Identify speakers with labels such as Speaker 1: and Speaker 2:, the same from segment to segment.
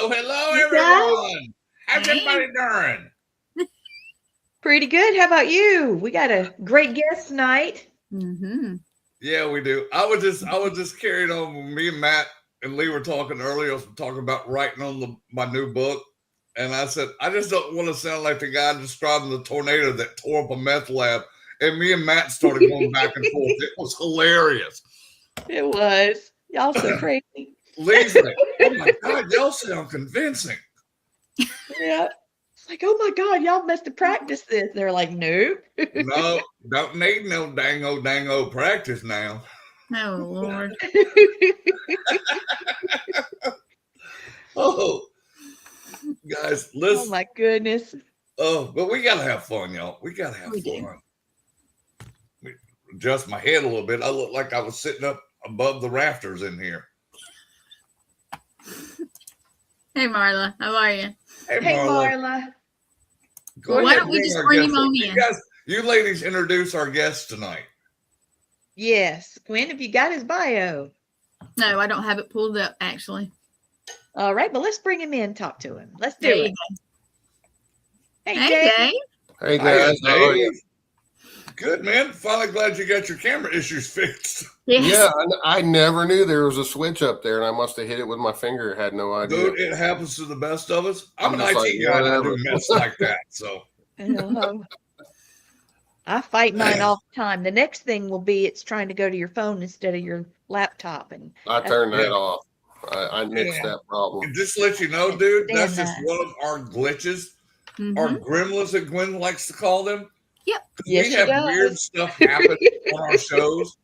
Speaker 1: Hello, everyone. How's everybody doing?
Speaker 2: Pretty good. How about you? We got a great guest tonight.
Speaker 3: Mm-hmm.
Speaker 1: Yeah, we do. I was just carried on when me and Matt and Lee were talking earlier. I was talking about writing on my new book. And I said, I just don't want to sound like the guy describing the tornado that tore up a meth lab. And me and Matt started going back and forth. It was hilarious.
Speaker 2: It was. Y'all so crazy.
Speaker 1: Lee's like, oh my God, y'all sound convincing.
Speaker 2: Yeah. It's like, oh my God, y'all must have practiced this. They're like, nope.
Speaker 1: No, don't need no dango practice now.
Speaker 3: Oh, Lord.
Speaker 1: Oh, guys, listen.
Speaker 2: Oh my goodness.
Speaker 1: Oh, but we gotta have fun, y'all. We gotta have fun. Adjust my head a little bit. I look like I was sitting up above the rafters in here.
Speaker 3: Hey, Marla. How are you?
Speaker 2: Hey, Marla.
Speaker 3: Why don't we just bring him on in?
Speaker 1: You ladies introduce our guest tonight.
Speaker 2: Yes. Gwen, have you got his bio?
Speaker 3: No, I don't have it pulled up, actually.
Speaker 2: All right, but let's bring him in and talk to him. Let's do it.
Speaker 3: Hey, Dave.
Speaker 4: Hey, guys. How are you?
Speaker 1: Good, man. Finally glad you got your camera issues fixed.
Speaker 3: Yes.
Speaker 4: Yeah, I never knew there was a switch up there, and I must have hit it with my finger. Had no idea.
Speaker 1: Dude, it happens to the best of us. I'm an IT guy that do mess like that, so.
Speaker 2: I fight mine all the time. The next thing will be it's trying to go to your phone instead of your laptop. And
Speaker 4: I turned that off. I nixed that problem.
Speaker 1: And just to let you know, dude, that's just one of our glitches. Our gremlins that Gwen likes to call them.
Speaker 3: Yep.
Speaker 2: Yes,
Speaker 1: we have weird stuff happen on our shows.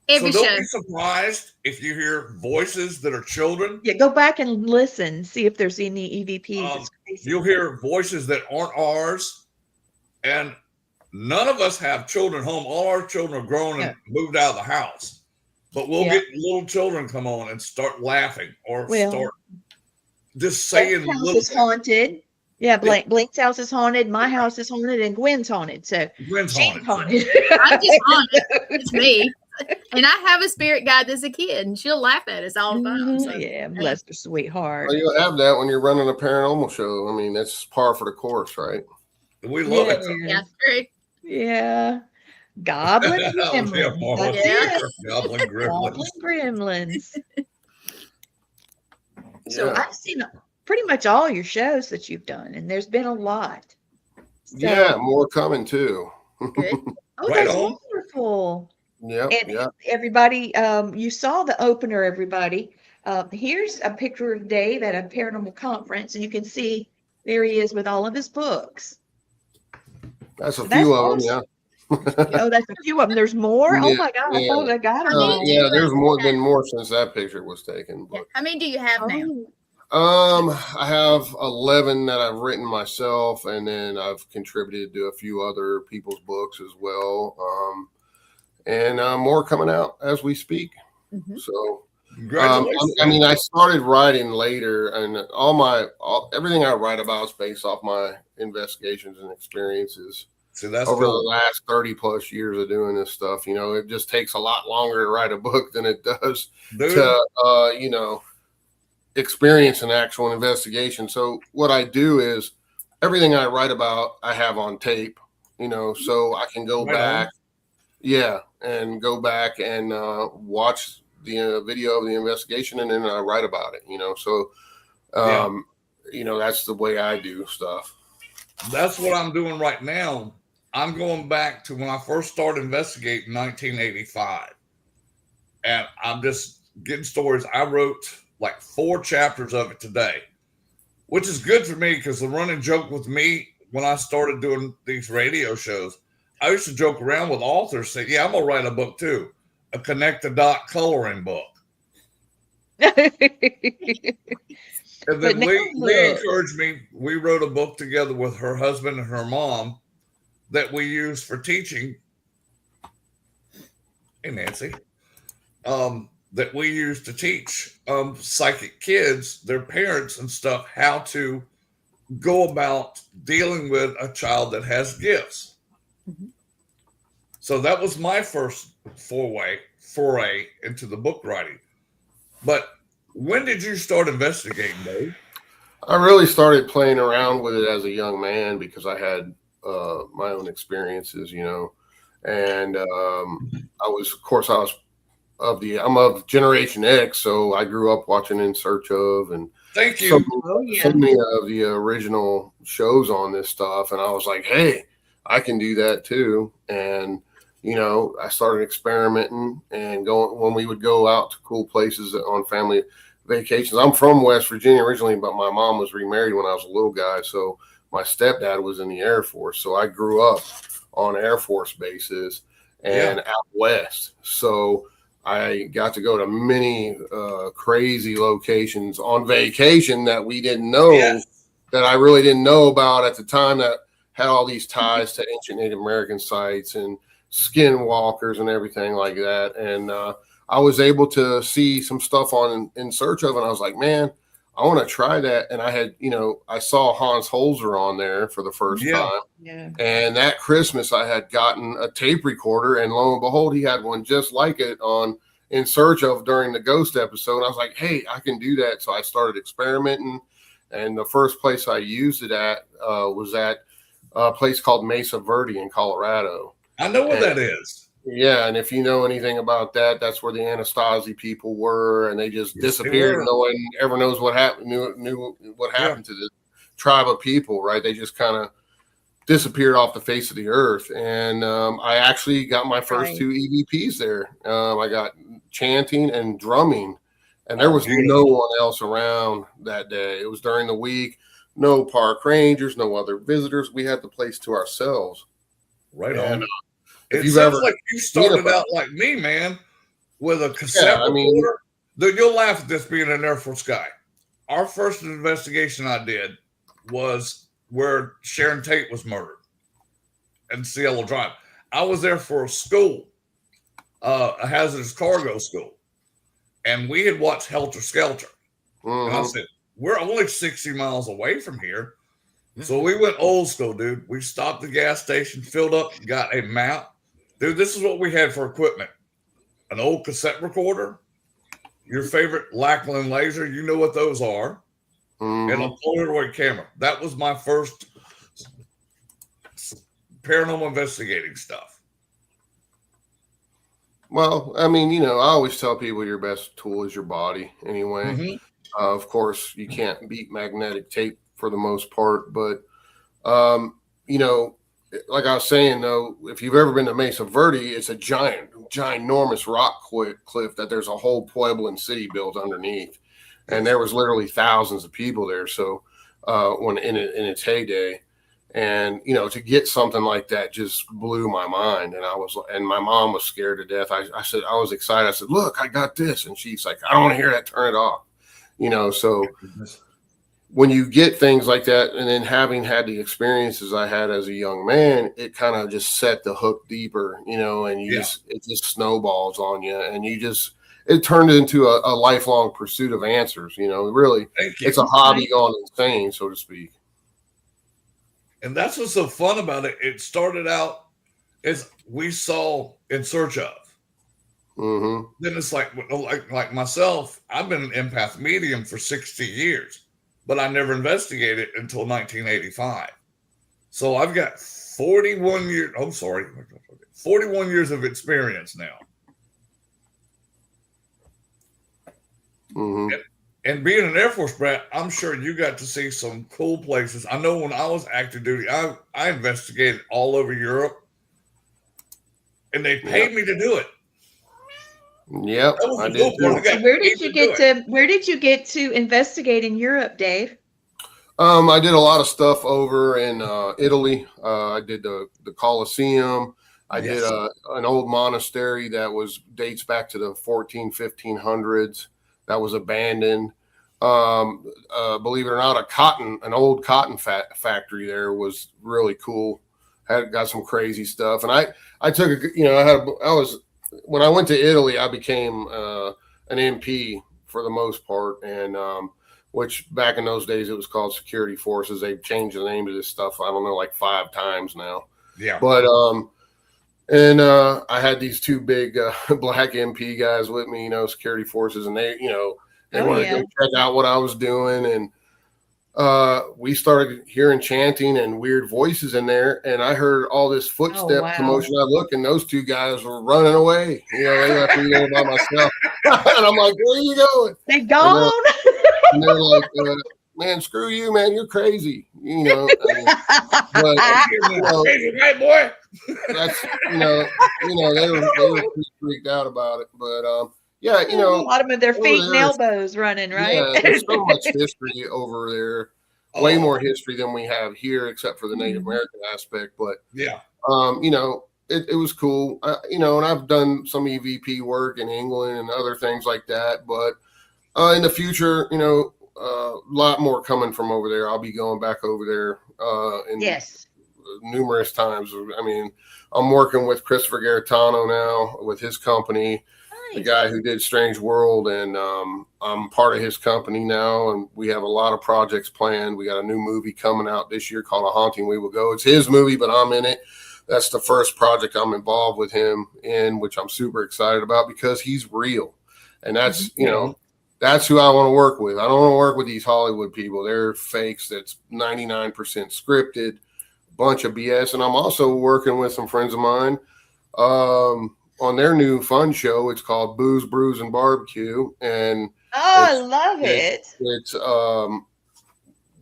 Speaker 3: Every
Speaker 1: so don't
Speaker 3: show.
Speaker 1: be surprised if you hear voices that are children.
Speaker 2: Yeah, go back and listen, see if there's any EVPs.
Speaker 1: You'll hear voices that aren't ours. And none of us have children home. All our children are grown and moved out of the house. But we'll get little children come on and start laughing or start just saying
Speaker 2: Blink's house is haunted. Yeah, Blink's house is haunted. My house is haunted, and Gwen's haunted. So
Speaker 1: Gwen's haunted.
Speaker 3: I'm just haunted. It's me. And I have a spirit guide that's a kid, and she'll laugh at us all the time. So.
Speaker 2: Yeah, bless her sweetheart.
Speaker 4: Well, you'll have that when you're running a paranormal show. I mean, that's par for the course, right?
Speaker 1: We love it.
Speaker 3: Yeah, true.
Speaker 2: Yeah. Goblin gremlins.
Speaker 1: Goblin
Speaker 2: gremlins. So I've seen pretty much all your shows that you've done, and there's been a lot. So,
Speaker 4: yeah, more coming too.
Speaker 3: Good.
Speaker 2: Oh, that's wonderful.
Speaker 4: Yeah.
Speaker 2: And everybody, you saw the opener, everybody. Here's a picture of Dave at a paranormal conference, and you can see there he is with all of his books.
Speaker 4: That's a few of them, yeah.
Speaker 2: Oh, that's a few of them. There's more? Oh my God. I thought I got them.
Speaker 4: Yeah, there's been more since that picture was taken. But.
Speaker 3: How many do you have now?
Speaker 4: I have 11 that I've written myself, and then I've contributed to a few other people's books as well. And more coming out as we speak. So, I mean, I started writing later, and everything I write about is based off my investigations and experitions.
Speaker 1: So that's
Speaker 4: over the last 30 plus years of doing this stuff. You know, it just takes a lot longer to write a book than it does to, experience an actual investigation. So what I do is everything I write about, I have on tape, so I can go back. Yeah. And go back and watch the video of the investigation, and then I write about it. So that's the way I do stuff.
Speaker 1: That's what I'm doing right now. I'm going back to when I first started investigating in 1985. And I'm just getting stories. I wrote like 4 chapters of it today, which is good for me because the running joke with me when I started doing these radio shows, I used to joke around with authors, say, yeah, I'm going to write a book too, a connect the dot coloring book. And then Lee encouraged me. We wrote a book together with her husband and her mom that we use for teaching. Hey, Nancy. That we use to teach psychic kids, their parents and stuff, how to go about dealing with a child that has gifts. Mm-hmm. So that was my first foray into the book writing. But when did you start investigating, Dave?
Speaker 4: I really started playing around with it as a young man because I had my own experiences, and I'm of Generation X, so I grew up watching In Search Of, and
Speaker 1: thank you.
Speaker 4: So many of the original shows on this stuff, and I was like, hey, I can do that too. And I started experimenting and going when we would go out to cool places on family vacations. I'm from West Virginia originally, but my mom was remarried when I was a little guy, so my stepdad was in the Air Force, so I grew up on Air Force bases and out west. So I got to go to many crazy locations on vacation that we didn't know, that I really didn't know about at the time, that had all these ties to ancient Native American sites and skinwalkers and everything like that. And I was able to see some stuff on In Search Of, and I was like, man, I want to try that. And I had, I saw Hans Holzer on there for the first time. Yeah. And that Christmas I had gotten a tape recorder, and lo and behold, he had one just like it on In Search Of during the ghost episode. And I was like, hey, I can do that. So I started experimenting. And the first place I used it at was at a place called Mesa Verde in Colorado.
Speaker 1: I know what that is.
Speaker 4: Yeah, and if you know anything about that, that's where the Anastasi people were, and they just disappeared. No one ever knows what happened. Knew what happened to the tribe of people, right? They just kind of disappeared off the face of the earth. And I actually got my first 2 EVPs there. I got chanting and drumming, and there was no one else around that day. It was during the week. No park rangers, no other visitors. We had the place to ourselves.
Speaker 1: Right on. It sounds like you started out like me, man, with a cassette recorder. You'll laugh at this being an Air Force guy. Our first investigation I did was where Sharon Tate was murdered in Cielo Drive. I was there for a school, a hazardous cargo school, and we had watched Helter Skelter. And I said, we're only 60 miles away from here. So we went old school, dude. We stopped at the gas station, filled up, got a map. Dude, this is what we had for equipment. An old cassette recorder, your favorite Lackland laser, you know what those are, and a Polaroid camera. That was my first paranormal investigating stuff.
Speaker 4: Well, I mean, I always tell people your best tool is your body anyway. Of course, you can't beat magnetic tape for the most part, but, like I was saying, though, if you've ever been to Mesa Verde, it's a ginormous rock cliff that there's a whole Puebloan city built underneath. And there was literally thousands of people there. So when in its heyday, and, to get something like that just blew my mind. And my mom was scared to death. I said, I was excited. I said, look, I got this. And she's like, I don't want to hear that. Turn it off. So when you get things like that, and then having had the experiences I had as a young man, it kind of just set the hook deeper, and it just snowballs on you, and it turned into a lifelong pursuit of answers. Really, it's a hobby gone insane, so to speak.
Speaker 1: And that's what's so fun about it. It started out as we saw In Search Of. Then it's like myself, I've been an empath medium for 60 years. But I never investigated until 1985. So I've got 41 years of experience now.
Speaker 4: Hmm.
Speaker 1: And being an Air Force brat, I'm sure you got to see some cool places. I know when I was active duty, I investigated all over Europe, and they paid me to do it.
Speaker 4: Yep,
Speaker 1: That was
Speaker 4: I
Speaker 1: the
Speaker 4: did
Speaker 1: cool part.
Speaker 4: too.
Speaker 1: I got
Speaker 2: Where
Speaker 1: paid
Speaker 2: did you
Speaker 1: to do
Speaker 2: get
Speaker 1: it.
Speaker 2: where did you get to investigate in Europe, Dave?
Speaker 4: I did a lot of stuff over in Italy. I did the Colosseum. I did
Speaker 1: Yes.
Speaker 4: an old monastery that dates back to the 1500s that was abandoned. Believe it or not, an old cotton factory there was really cool. Got some crazy stuff, and I took when I went to Italy, I became an MP for the most part, and which back in those days it was called security forces. They've changed the name of this stuff, I don't know, like 5 times now.
Speaker 1: Yeah.
Speaker 4: But I had these 2 big black MP guys with me, security forces, and they wanted to go check out what I was doing, and we started hearing chanting and weird voices in there, and I heard all this footstep commotion. I look, and those 2 guys were running away. They left me there by myself. And I'm like, where are you going?
Speaker 2: They gone?
Speaker 4: And they're like, man, screw you, man. You're crazy. But,
Speaker 1: Crazy white boy.
Speaker 4: that's, they were pretty freaked out about it. But, yeah,
Speaker 2: a lot of them with their feet and elbows running, right?
Speaker 4: Yeah, there's so much history over there. Way more history than we have here, except for the Native American aspect. But
Speaker 1: yeah,
Speaker 4: it was cool. And I've done some EVP work in England and other things like that. But in the future, a lot more coming from over there. I'll be going back over there. Numerous times. I mean, I'm working with Christopher Garetano now with his company. The guy who did Strange World, and I'm part of his company now, and we have a lot of projects planned. We got a new movie coming out this year called A Haunting We Will Go. It's his movie, but I'm in it. That's the first project I'm involved with him in, which I'm super excited about because he's real. And that's, that's who I want to work with. I don't want to work with these Hollywood people. They're fakes. That's 99% scripted, bunch of BS. And I'm also working with some friends of mine on their new fun show. It's called Booze, Brews, and Barbecue. And
Speaker 2: I love it.
Speaker 4: It's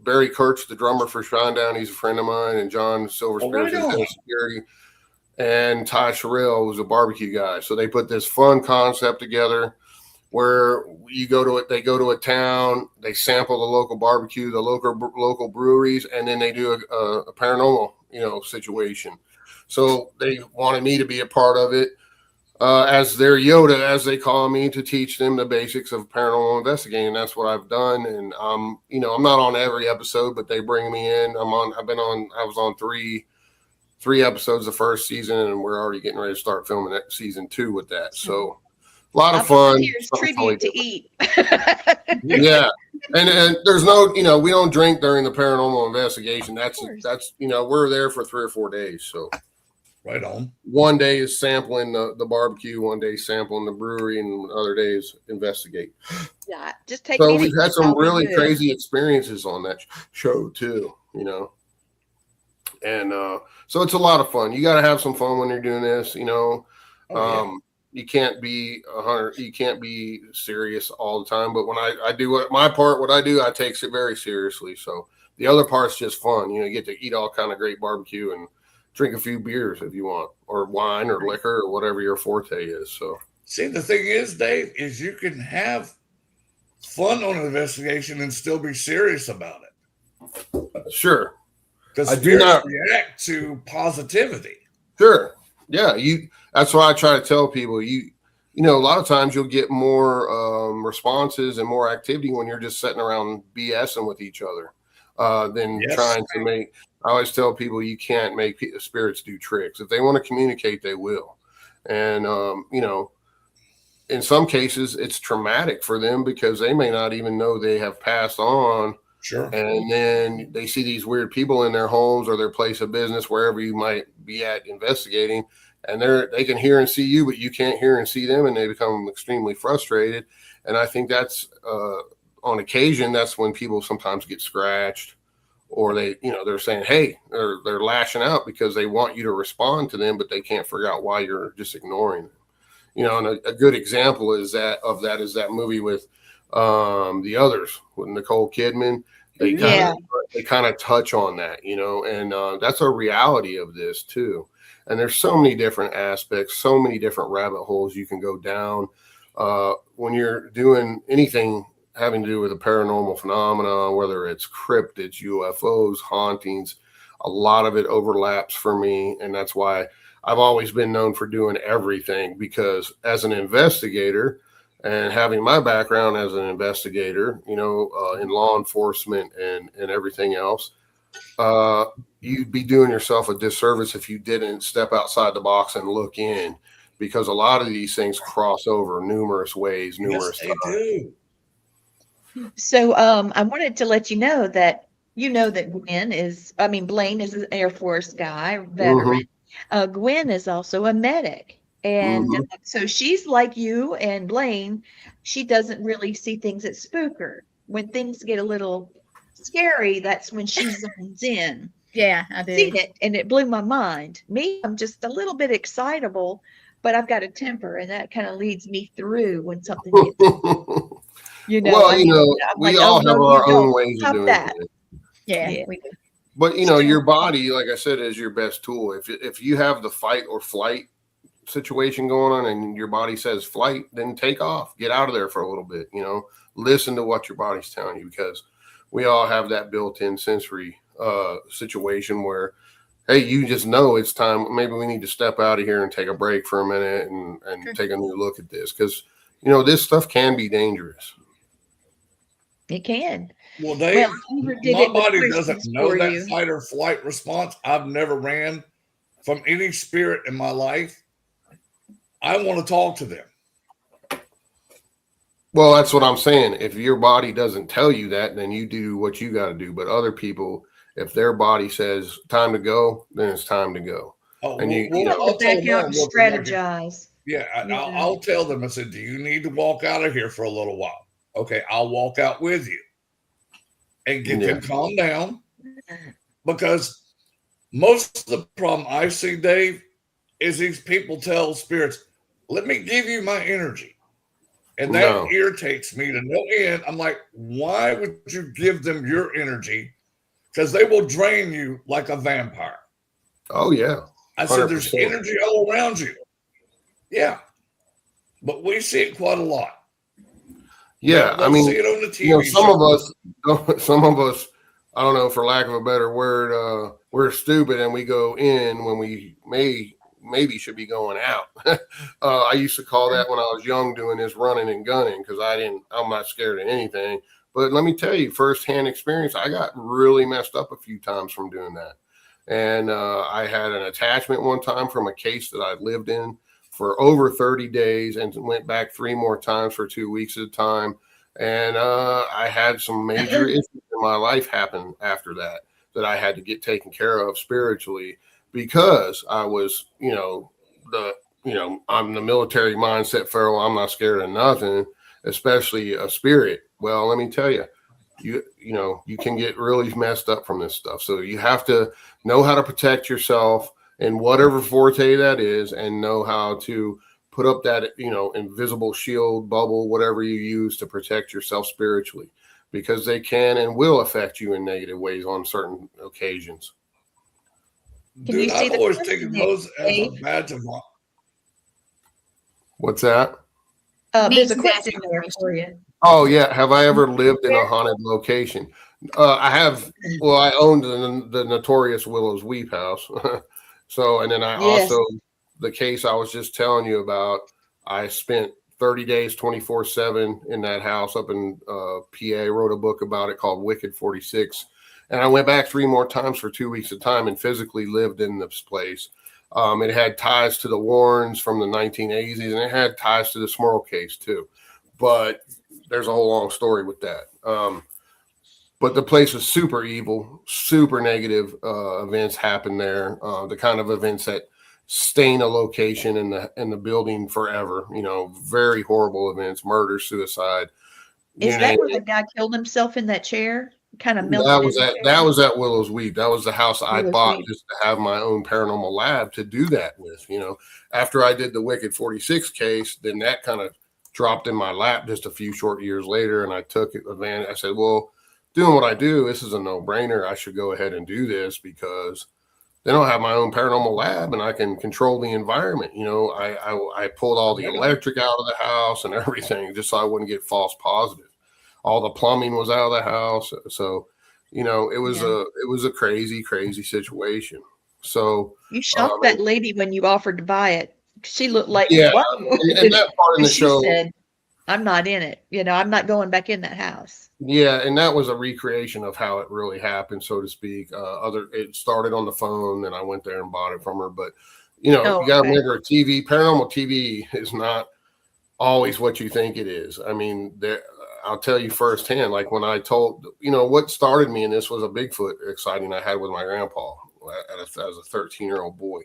Speaker 4: Barry Kurtz, the drummer for Shinedown. He's a friend of mine. And John Silver Spears is in security. And Ty Sherrill was a barbecue guy. So they put this fun concept together where they go to a town, they sample the local barbecue, the local breweries, and then they do a paranormal, situation. So they wanted me to be a part of it. As their Yoda, as they call me, to teach them the basics of paranormal investigating. That's what I've done. And I'm not on every episode, but they bring me in. I was on three episodes the first season, and we're already getting ready to start filming season 2 with that. So a lot of fun.
Speaker 2: Here's tribute to eat.
Speaker 4: Yeah. And there's no, we don't drink during the paranormal investigation. That's we're there for 3 or 4 days. So
Speaker 1: right on.
Speaker 4: One day is sampling the barbecue, one day sampling the brewery, and other days investigate.
Speaker 2: Yeah, just take.
Speaker 4: So we've had some really crazy experiences on that show too, and so it's a lot of fun. You got to have some fun when you're doing this, You can't be 100. You can't be serious all the time. But when I do what I do, I take it very seriously. So the other part's just fun. You get to eat all kind of great barbecue and drink a few beers if you want, or wine or liquor or whatever your forte is. So
Speaker 1: see, the thing is, Dave, is you can have fun on an investigation and still be serious about it.
Speaker 4: Sure.
Speaker 1: Because
Speaker 4: I do not
Speaker 1: react to positivity.
Speaker 4: Sure. Yeah. That's why I try to tell people, a lot of times you'll get more responses and more activity when you're just sitting around BSing with each other than trying to make. I always tell people you can't make spirits do tricks. If they want to communicate, they will. And, in some cases, it's traumatic for them because they may not even know they have passed on.
Speaker 1: Sure.
Speaker 4: And then they see these weird people in their homes or their place of business, wherever you might be at investigating, and they can hear and see you, but you can't hear and see them, and they become extremely frustrated. And I think that's on occasion, that's when people sometimes get scratched, or they're saying, hey, they're lashing out because they want you to respond to them, but they can't figure out why you're just ignoring them. And a good example is that movie with The others with Nicole Kidman, they kind of touch on that, you know, and that's a reality of this too. And there's so many different aspects, so many different rabbit holes you can go down when you're doing anything having to do with a paranormal phenomena, whether it's cryptids, UFOs, hauntings. A lot of it overlaps for me, and that's why I've always been known for doing everything, because as an investigator and having my background as an investigator, you know, in law enforcement and everything else, you'd be doing yourself a disservice if you didn't step outside the box and look in, because a lot of these things cross over numerous ways, numerous
Speaker 1: Yes,
Speaker 4: times.
Speaker 1: they do.
Speaker 2: So I wanted to let you know that Blaine is an Air Force guy, veteran. Gwen is also a medic. And so she's like you and Blaine. She doesn't really see things that spook her. When things get a little scary, that's when she zones in.
Speaker 3: Yeah, I do.
Speaker 2: Seen it, and it blew my mind. Me, I'm just a little bit excitable, but I've got a temper, and that kind of leads me through when something gets, you know.
Speaker 4: Well,
Speaker 2: I
Speaker 4: you
Speaker 2: mean,
Speaker 4: know,
Speaker 2: I'm
Speaker 4: we
Speaker 2: like,
Speaker 4: all
Speaker 2: oh,
Speaker 4: have
Speaker 2: no, you
Speaker 4: our own
Speaker 2: don't.
Speaker 4: ways of
Speaker 2: Stop
Speaker 4: doing
Speaker 2: that.
Speaker 4: it.
Speaker 3: Yeah, we do.
Speaker 4: But you know, your body, like I said, is your best tool. If you have the fight or flight situation going on and your body says flight, then take off, get out of there for a little bit. You know, listen to what your body's telling you, because we all have that built-in sensory situation where, hey, you just know it's time. Maybe we need to step out of here and take a break for a minute and take a new look at this, because you know this stuff can be dangerous.
Speaker 2: It can.
Speaker 1: Well, Dave,
Speaker 2: did
Speaker 1: my
Speaker 2: it with
Speaker 1: body doesn't
Speaker 2: questions
Speaker 1: know
Speaker 2: for
Speaker 1: that
Speaker 2: you.
Speaker 1: fight or flight response. I've never ran from any spirit in my life. I want to talk to them.
Speaker 4: Well, that's what I'm saying. If your body doesn't tell you that, then you do what you got to do. But other people, if their body says time to go, then it's time to go.
Speaker 1: Oh,
Speaker 4: And
Speaker 2: You
Speaker 4: you know,
Speaker 2: have
Speaker 1: I'll
Speaker 2: to
Speaker 1: tell
Speaker 2: back
Speaker 1: them,
Speaker 2: out and
Speaker 1: look, like,
Speaker 2: strategize.
Speaker 1: yeah,
Speaker 2: Yeah.
Speaker 1: I'll tell them. I said, do you need to walk out of here for a little while? Okay, I'll walk out with you and get them calm down. Because most of the problem I see, Dave, is these people tell spirits, let me give you my energy. And that irritates me to no end. I'm like, why would you give them your energy? Because they will drain you like a vampire.
Speaker 4: Oh, yeah. 100%.
Speaker 1: I said, there's energy all around you. Yeah. But we see it quite a lot.
Speaker 4: Yeah.
Speaker 1: They'll see it on the TV
Speaker 4: you know,
Speaker 1: show.
Speaker 4: some of us, I don't know, for lack of a better word, we're stupid and we go in when we maybe should be going out. I used to call that when I was young, doing this running and gunning, because I'm not scared of anything. But let me tell you, firsthand experience, I got really messed up a few times from doing that. And I had an attachment one time from a case that I lived in for over 30 days and went back 3 more times for 2 weeks at a time. And I had some major issues in my life happen after that I had to get taken care of spiritually, because I was, I'm the military mindset, Pharaoh. I'm not scared of nothing, especially a spirit. Well, let me tell you, you can get really messed up from this stuff. So you have to know how to protect yourself in whatever forte that is, and know how to put up that, invisible shield, bubble, whatever you use to protect yourself spiritually, because they can and will affect you in negative ways on certain occasions.
Speaker 1: Dude, I've always taken those as a badge of honor.
Speaker 4: What's that?
Speaker 2: There's a question there for you.
Speaker 4: Oh, yeah. Have I ever lived in a haunted location? I have. Well, I owned the notorious Willow's Weep house. So, and then I also, the case I was just telling you about, I spent 30 days, 24/7 in that house up in PA, wrote a book about it called Wicked 46. And I went back 3 more times for 2 weeks at a time and physically lived in this place. It had ties to the Warrens from the 1980s, and it had ties to the Smurl case too. But there's a whole long story with that. But the place was super evil, super negative events happened there. The kind of events that stain a location in the building forever. Very horrible events, murder, suicide.
Speaker 2: Is that where the guy killed himself in that chair? Kind of melted.
Speaker 4: That was at Willow's Weep. That was the house I bought just to have my own paranormal lab to do that with. After I did the Wicked 46 case, then that kind of dropped in my lap just a few short years later, and I took advantage. I said, well, doing what I do, this is a no-brainer. I should go ahead and do this because then I'll have my own paranormal lab and I can control the environment. You know, I pulled all the electric out of the house and everything just so I wouldn't get false positive. All the plumbing was out of the house. So, you know, it was a crazy, crazy situation. So
Speaker 2: you shocked that lady when you offered to buy it. She looked like,
Speaker 4: yeah,
Speaker 2: whoa.
Speaker 4: and that part in the
Speaker 2: she
Speaker 4: show
Speaker 2: said, I'm not in it. You know, I'm not going back in that house.
Speaker 4: Yeah, and that was a recreation of how it really happened, so to speak. It started on the phone, and I went there and bought it from her. But you know, you got to remember, paranormal TV is not always what you think it is. I mean, I'll tell you firsthand. Like when I told, you know, what started me in this was a Bigfoot sighting I had with my grandpa as a 13-year-old boy.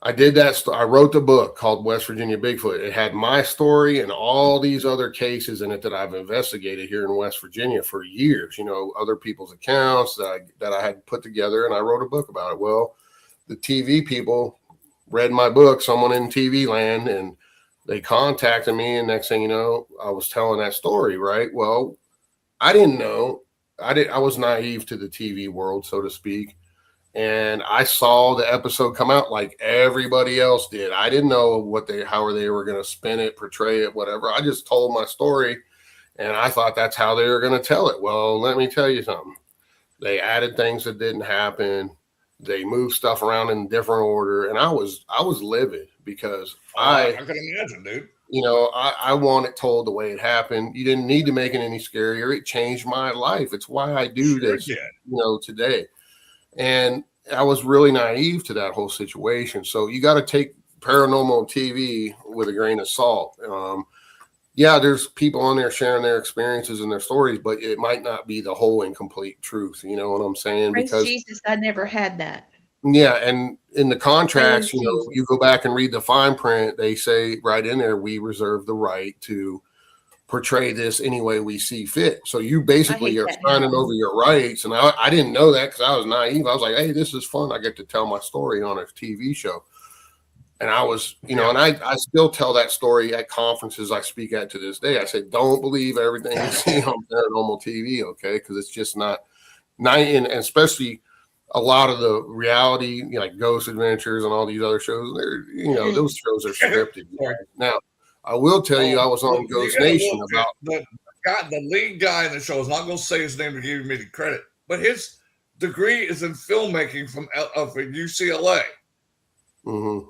Speaker 4: I did that. I wrote the book called West Virginia Bigfoot. It had my story and all these other cases in it that I've investigated here in West Virginia for years. You know, other people's accounts that I had put together, and I wrote a book about it. Well, the TV people read my book, someone in TV land, and they contacted me. And next thing you know, I was telling that story, right? Well, I didn't know. I was naive to the TV world, so to speak. And I saw the episode come out like everybody else did. I didn't know how they were going to spin it, portray it, whatever. I just told my story, and I thought that's how they were going to tell it. Well, let me tell you something. They added things that didn't happen. They moved stuff around in different order, and I was livid because I
Speaker 1: can imagine, dude.
Speaker 4: You know, I want it told the way it happened. You didn't need to make it any scarier. It changed my life. It's why I do this, you know, today. And I was really naive to that whole situation. So you got to take paranormal TV with a grain of salt. Yeah, there's people on there sharing their experiences and their stories, but it might not be the whole and complete truth. You know what I'm saying?
Speaker 2: Praise Jesus, I never had that.
Speaker 4: Yeah, and in the contracts, you know, you go back and read the fine print, they say right in there, we reserve the right to portray this any way we see fit. So you basically are signing over your rights. And I didn't know that because I was naive. I was like, hey, this is fun. I get to tell my story on a TV show. And I was, you know, and I still tell that story at conferences I speak at to this day. I say, don't believe everything you see on paranormal TV, okay? Because it's just not, and especially a lot of the reality, you know, like Ghost Adventures and all these other shows, they're, you know, those shows are scripted. Now, I will tell you, I was on Ghost Nation about
Speaker 1: the lead guy in the show. I'm not going to say his name to give me the credit, but his degree is in filmmaking from UCLA.
Speaker 4: Mm-hmm.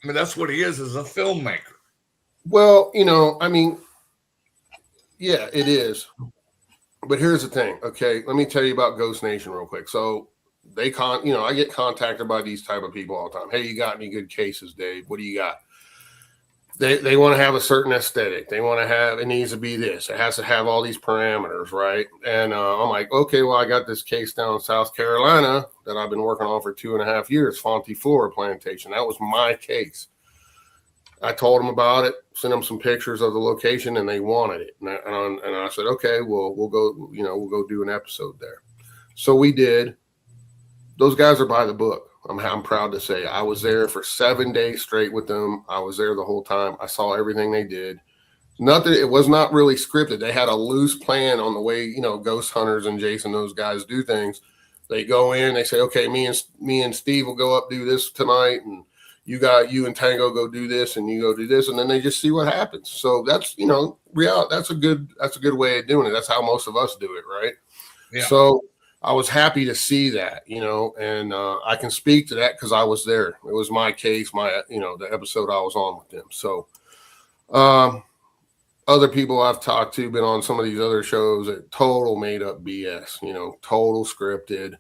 Speaker 1: I mean, that's what he is a filmmaker.
Speaker 4: Well, you know, I mean, yeah, it is. But here's the thing. Okay, let me tell you about Ghost Nation real quick. So you know, I get contacted by these type of people all the time. Hey, you got any good cases, Dave? What do you got? They want to have a certain aesthetic. They want to have, it needs to be this. It has to have all these parameters, right? And I'm like, okay, well, I got this case down in South Carolina that I've been working on for 2.5 years, Fonte Flora Plantation. That was my case. I told them about it, sent them some pictures of the location, and they wanted it. And I said, okay, well, we'll go do an episode there. So we did. Those guys are by the book. I'm proud to say I was there for 7 days straight with them. I was there the whole time. I saw everything they did. Nothing. It was not really scripted. They had a loose plan on the way, you know, ghost hunters and Jason, those guys do things. They go in, they say, okay, me and Steve will go up, do this tonight. And you and Tango go do this and you go do this. And then they just see what happens. So that's, you know, that's a good way of doing it. That's how most of us do it. Right. Yeah. So I was happy to see that, you know, and I can speak to that because I was there. It was my case, the episode I was on with them. So other people I've talked to, been on some of these other shows, that total made up BS, you know, total scripted.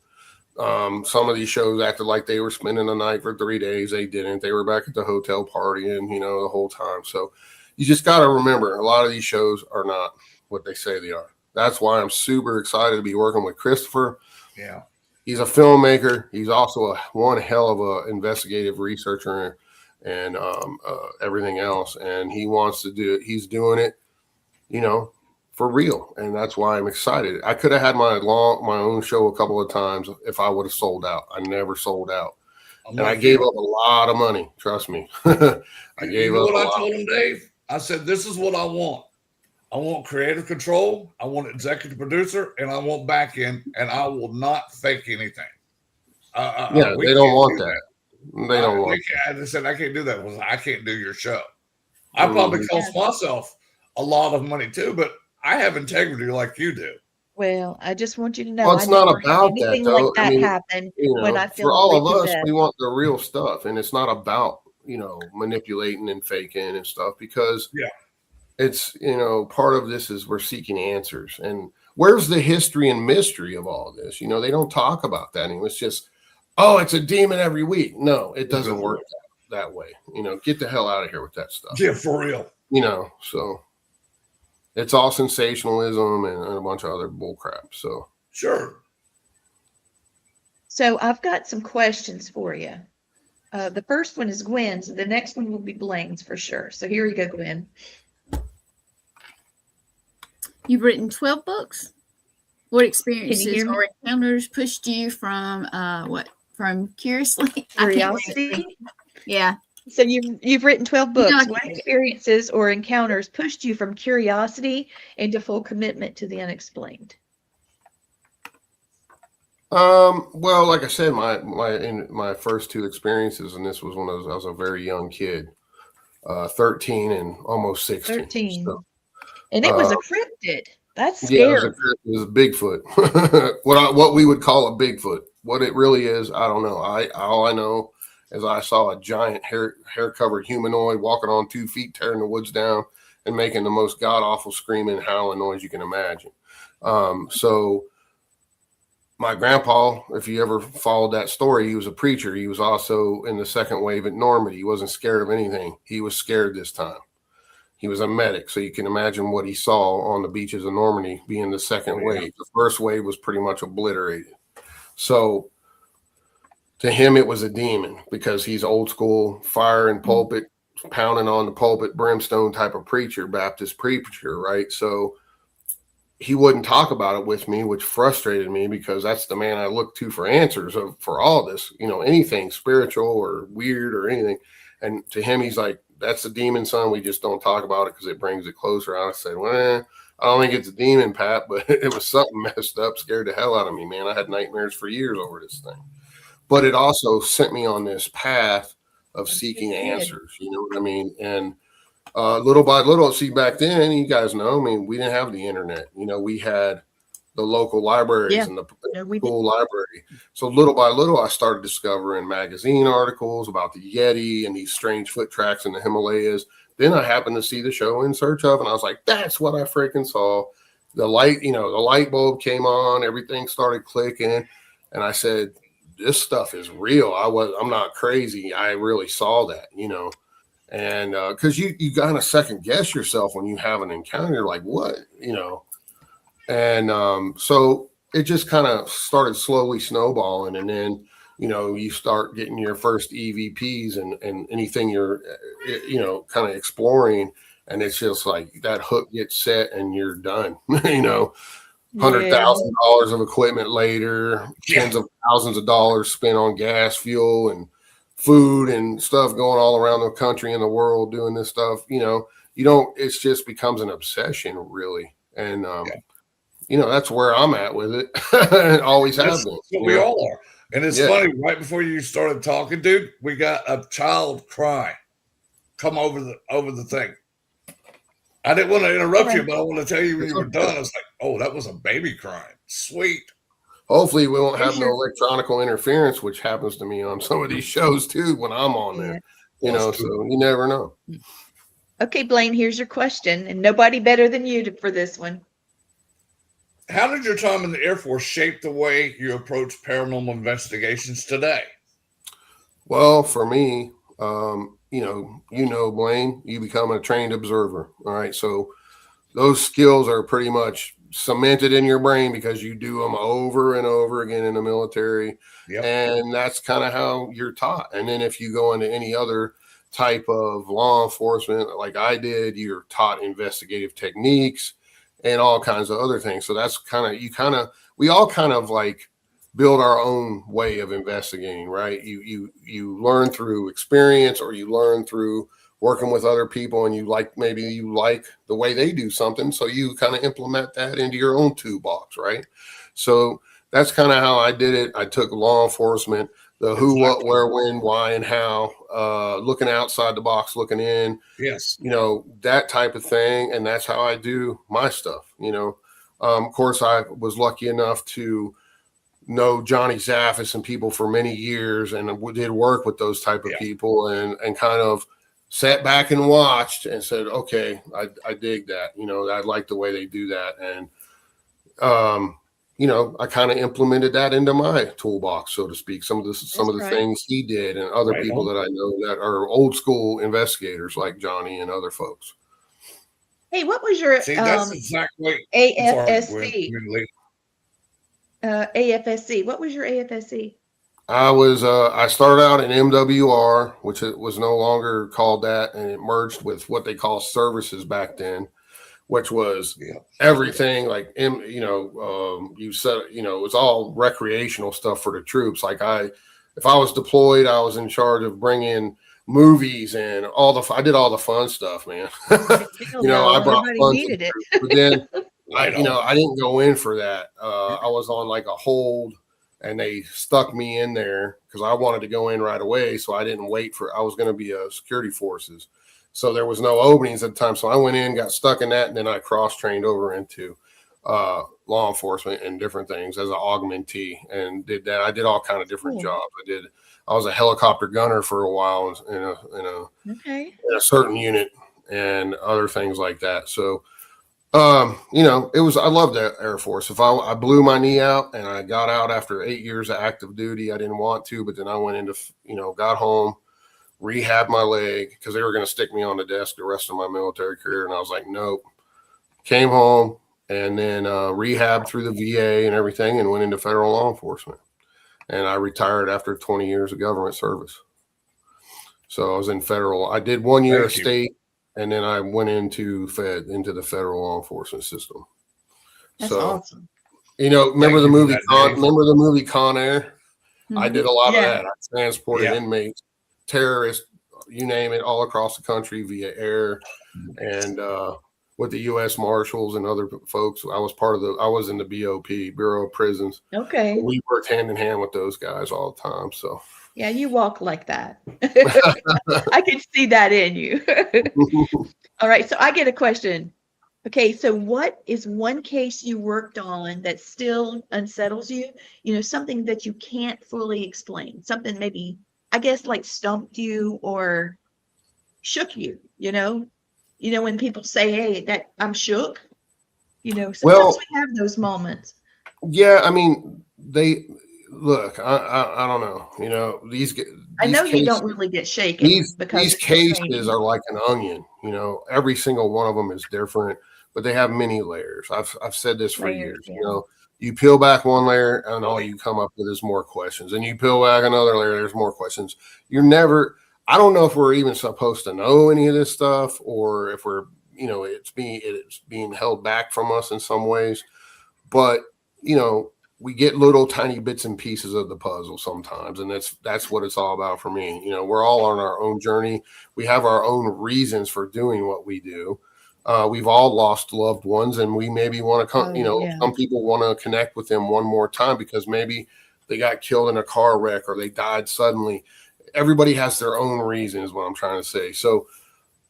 Speaker 4: Some of these shows acted like they were spending the night for 3 days. They didn't. They were back at the hotel partying, you know, the whole time. So you just got to remember, a lot of these shows are not what they say they are. That's why I'm super excited to be working with Christopher.
Speaker 1: Yeah.
Speaker 4: He's a filmmaker. He's also one hell of a investigative researcher and everything else. And he wants to do it. He's doing it, you know, for real. And that's why I'm excited. I could have had my own show a couple of times if I would have sold out. I never sold out. And I gave up a lot of money. Trust me. I gave up.
Speaker 1: What I told him, Dave? I said, this is what I want. I want creative control. I want executive producer, and I want back end, and I will not fake anything.
Speaker 4: They don't want that. They don't want
Speaker 1: that. I said, I can't do that because I can't do your show. I probably cost myself a lot of money too, but I have integrity like you do.
Speaker 2: Well, I just want you to know.
Speaker 4: Well, it's not about that,
Speaker 2: anything
Speaker 4: though.
Speaker 2: like that happen when I feel
Speaker 4: for all of us,
Speaker 2: possessed.
Speaker 4: we want the real stuff, and it's not about manipulating and faking and stuff, because it's part of this is we're seeking answers. And where's the history and mystery of all this? They don't talk about that anymore. It's just, oh, it's a demon every week. No, it doesn't work that way. Get the hell out of here with that stuff.
Speaker 1: Yeah, for real.
Speaker 4: So it's all sensationalism and a bunch of other bull crap. So
Speaker 1: sure.
Speaker 2: So I've got some questions for you. The first one is Gwen's. The next one will be Blaine's for sure. So here you go, Gwen.
Speaker 3: You've written 12 books. What experiences or encounters pushed you from From curiosity?
Speaker 2: Curiosity?
Speaker 3: Yeah.
Speaker 2: So you've written 12 books. What experiences or encounters pushed you from curiosity into full commitment to the unexplained?
Speaker 4: Well, like I said, my first two experiences, and this was when I was a very young kid, 13 and almost 16.
Speaker 2: 13.
Speaker 4: So,
Speaker 2: and it was a cryptid. That's scary.
Speaker 4: Yeah, it was a Bigfoot. what we would call a Bigfoot. What it really is, I don't know. All I know is I saw a giant hair-covered humanoid walking on 2 feet, tearing the woods down and making the most god-awful screaming, howling noise you can imagine. So my grandpa, if you ever followed that story, he was a preacher. He was also in the second wave at Normandy. He wasn't scared of anything. He was scared this time. He was a medic, so you can imagine what he saw on the beaches of Normandy being the second wave. The first wave was pretty much obliterated. So to him, it was a demon because he's old school, fire and pulpit, pounding on the pulpit, brimstone type of preacher, Baptist preacher, right? So he wouldn't talk about it with me, which frustrated me because that's the man I look to for answers for all this, anything spiritual or weird or anything. And to him, he's like, that's the demon, son. We just don't talk about it because it brings it closer. I said, well, I don't think it's a demon, Pat, but it was something messed up, scared the hell out of me, man. I had nightmares for years over this thing. But it also sent me on this path of seeking answers. You know what I mean? And little by little, see, back then, you guys know, we didn't have the internet. We had the local libraries and the school library. So little by little, I started discovering magazine articles about the Yeti and these strange foot tracks in the Himalayas. Then I happened to see the show In Search Of, and I was like, that's what I freaking saw. The light, the light bulb came on, everything started clicking. And I said, this stuff is real. I'm not crazy. I really saw that, and because you kind of second guess yourself when you have an encounter. You're like, what, and so it just kind of started slowly snowballing. And then, you start getting your first EVPs and anything you're, kind of exploring. And it's just like that hook gets set and you're done, $100,000 of equipment later, tens of thousands of dollars spent on gas, fuel, and food and stuff going all around the country and the world doing this stuff. It just becomes an obsession, really. And, that's where I'm at with it. It always has been.
Speaker 1: We all are. And it's funny, right before you started talking, dude, we got a child cry come over the thing. I didn't want to interrupt you, but I want to tell you when you were done. I was like, oh, that was a baby crying. Sweet.
Speaker 4: Hopefully we won't have no electronical interference, which happens to me on some of these shows too when I'm on there. So you never know.
Speaker 2: Okay, Blaine, here's your question, and nobody better than you for this one.
Speaker 1: How did your time in the Air Force shape the way you approach paranormal investigations today?
Speaker 4: Well, for me, Blaine, you become a trained observer. All right. So those skills are pretty much cemented in your brain because you do them over and over again in the military. Yep. And that's kind of how you're taught. And then if you go into any other type of law enforcement, like I did, you're taught investigative techniques and all kinds of other things. So that's we all kind of like build our own way of investigating, right? You learn through experience, or you learn through working with other people, and maybe you like the way they do something, so you kind of implement that into your own toolbox, right? So that's kind of how I did it. I took law enforcement, the who, what, where, when, why, and how, looking outside the box, looking in,
Speaker 1: Yes.
Speaker 4: that type of thing. And that's how I do my stuff. Of course, I was lucky enough to know Johnny Zaffis and people for many years, and did work with those type of people, and kind of sat back and watched and said, okay, I dig that. I like the way they do that. And, I kind of implemented that into my toolbox, so to speak. Some of the things he did, and other people that I know that are old school investigators like Johnny and other folks.
Speaker 2: Hey, what was your
Speaker 1: that's exactly
Speaker 2: AFSC? AFSC. What was your AFSC?
Speaker 4: I started out in MWR, which it was no longer called that, and it merged with what they call services back then, which was everything like, you said, it was all recreational stuff for the troops. Like if I was deployed, I was in charge of bringing movies and I did all the fun stuff, man. I brought fun to it. But then, I didn't go in for that. I was on like a hold, and they stuck me in there because I wanted to go in right away. So I didn't wait I was going to be a security forces. So there was no openings at the time. So I went in, got stuck in that, and then I cross-trained over into law enforcement and different things as an augmentee, and did that. I did all kind of different jobs. I was a helicopter gunner for a while in a certain unit and other things like that. So, I loved the Air Force. If I blew my knee out and I got out after 8 years of active duty, I didn't want to, but then I went into, got home, rehabbed my leg because they were going to stick me on the desk the rest of my military career. And I was like, nope. Came home and then rehabbed through the VA and everything, and went into federal law enforcement. And I retired after 20 years of government service. So I was in federal. I did 1 year of state, and then I went into the federal law enforcement system.
Speaker 2: That's awesome.
Speaker 4: Remember the movie Con Air? Mm-hmm. I did a lot of that. I transported inmates, terrorists, you name it, all across the country via air, and with the U.S. Marshals and other folks. I was in the BOP, Bureau of Prisons. Okay. We worked hand in hand with those guys all the time. So
Speaker 2: yeah, you walk like that. I can see that in you. All right. So I get a question. Okay. So what is one case you worked on that still unsettles you? Something that you can't fully explain, something maybe, I guess, like stumped you or shook you, when people say, hey, that I'm shook, sometimes we have those moments.
Speaker 4: Yeah. I mean, look, I don't know, these
Speaker 2: I know cases, you don't really get shaken.
Speaker 4: These cases are like an onion, every single one of them is different, but they have many layers. I've said this for years, you peel back one layer and all you come up with is more questions, and you peel back another layer, there's more questions. I don't know if we're even supposed to know any of this stuff, or if we're, it's being held back from us in some ways, but we get little tiny bits and pieces of the puzzle sometimes. And that's what it's all about for me. We're all on our own journey. We have our own reasons for doing what we do. We've all lost loved ones, and we maybe want to some people want to connect with them one more time because maybe they got killed in a car wreck or they died suddenly. Everybody has their own reason is what I'm trying to say. So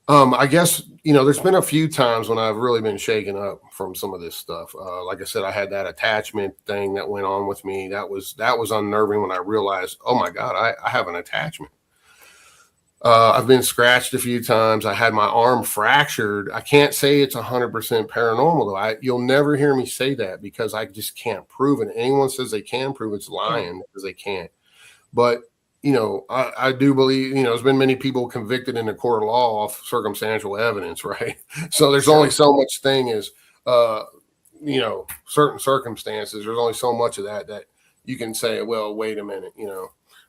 Speaker 4: I guess, there's been a few times when I've really been shaken up from some of this stuff. Like I said, I had that attachment thing that went on with me. That was unnerving when I realized, oh my God, I have an attachment. I've been scratched a few times. I had my arm fractured. I can't say it's 100% paranormal though. You'll never hear me say that because I just can't prove it. Anyone says they can prove it's lying because they can't. But I do believe, there's been many people convicted in the court of law off circumstantial evidence, right? So there's only so much thing as, certain circumstances. There's only so much of that you can say, well, wait a minute,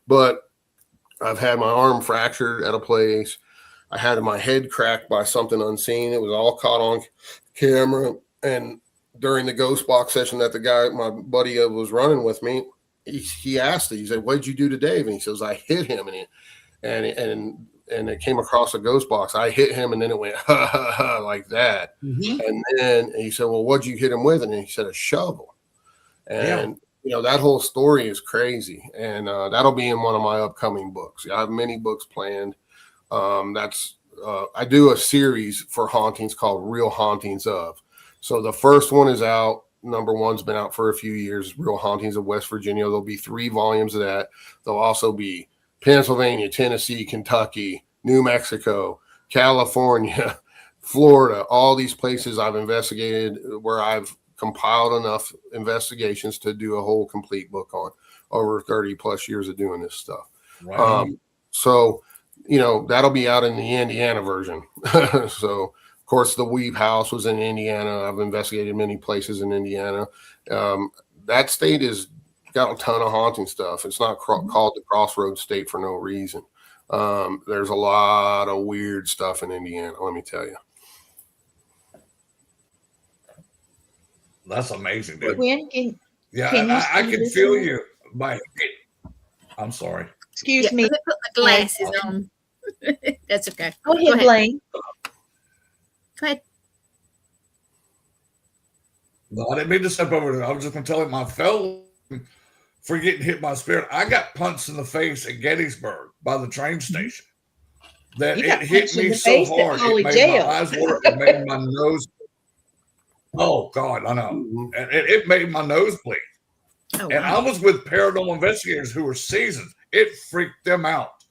Speaker 4: But I've had my arm fractured at a place. I had my head cracked by something unseen. It was all caught on camera. And during the ghost box session that my buddy was running with me, he asked it. He said, "What did you do to Dave?" And he says, "I hit him." And and it came across a ghost box. I hit him, and then it went ha ha ha like that. And then he said, "Well, what'd you hit him with?" And he said, "A shovel." And that whole story is crazy, and that'll be in one of my upcoming books. I have many books planned. I do a series for hauntings called Real Hauntings of. So the first one is out. Number one's been out for a few years. Real Hauntings of West Virginia. There'll be 3 volumes of that. There'll also be Pennsylvania, Tennessee, Kentucky, New Mexico, California, Florida, all these places I've investigated where I've compiled enough investigations to do a whole complete book on over 30 plus years of doing this stuff.
Speaker 1: Right.
Speaker 4: So, that'll be out in the Indiana version. So, of course, the Weave House was in Indiana. I've investigated many places in Indiana. That state has got a ton of haunting stuff. It's not called the Crossroads State for no reason. There's a lot of weird stuff in Indiana, let me tell you.
Speaker 1: That's amazing, dude.
Speaker 2: When can
Speaker 1: I can feel you. I'm sorry.
Speaker 2: Excuse me.
Speaker 3: Put my glasses on. That's okay.
Speaker 2: Go ahead, Blaine.
Speaker 3: Go ahead.
Speaker 1: No, I didn't mean to step over there. I was just going to tell him I fell for getting hit by a spirit. I got punched in the face at Gettysburg by the train station. That
Speaker 2: You
Speaker 1: it
Speaker 2: got
Speaker 1: hit
Speaker 2: punched in
Speaker 1: me
Speaker 2: the
Speaker 1: so
Speaker 2: face at
Speaker 1: hard. It
Speaker 2: Holy
Speaker 1: made
Speaker 2: Jail.
Speaker 1: my eyes water. It made my nose. Oh, God, I know. And it made my nose bleed.
Speaker 3: Oh,
Speaker 1: And I was with paranormal investigators who were seasoned. It freaked them out.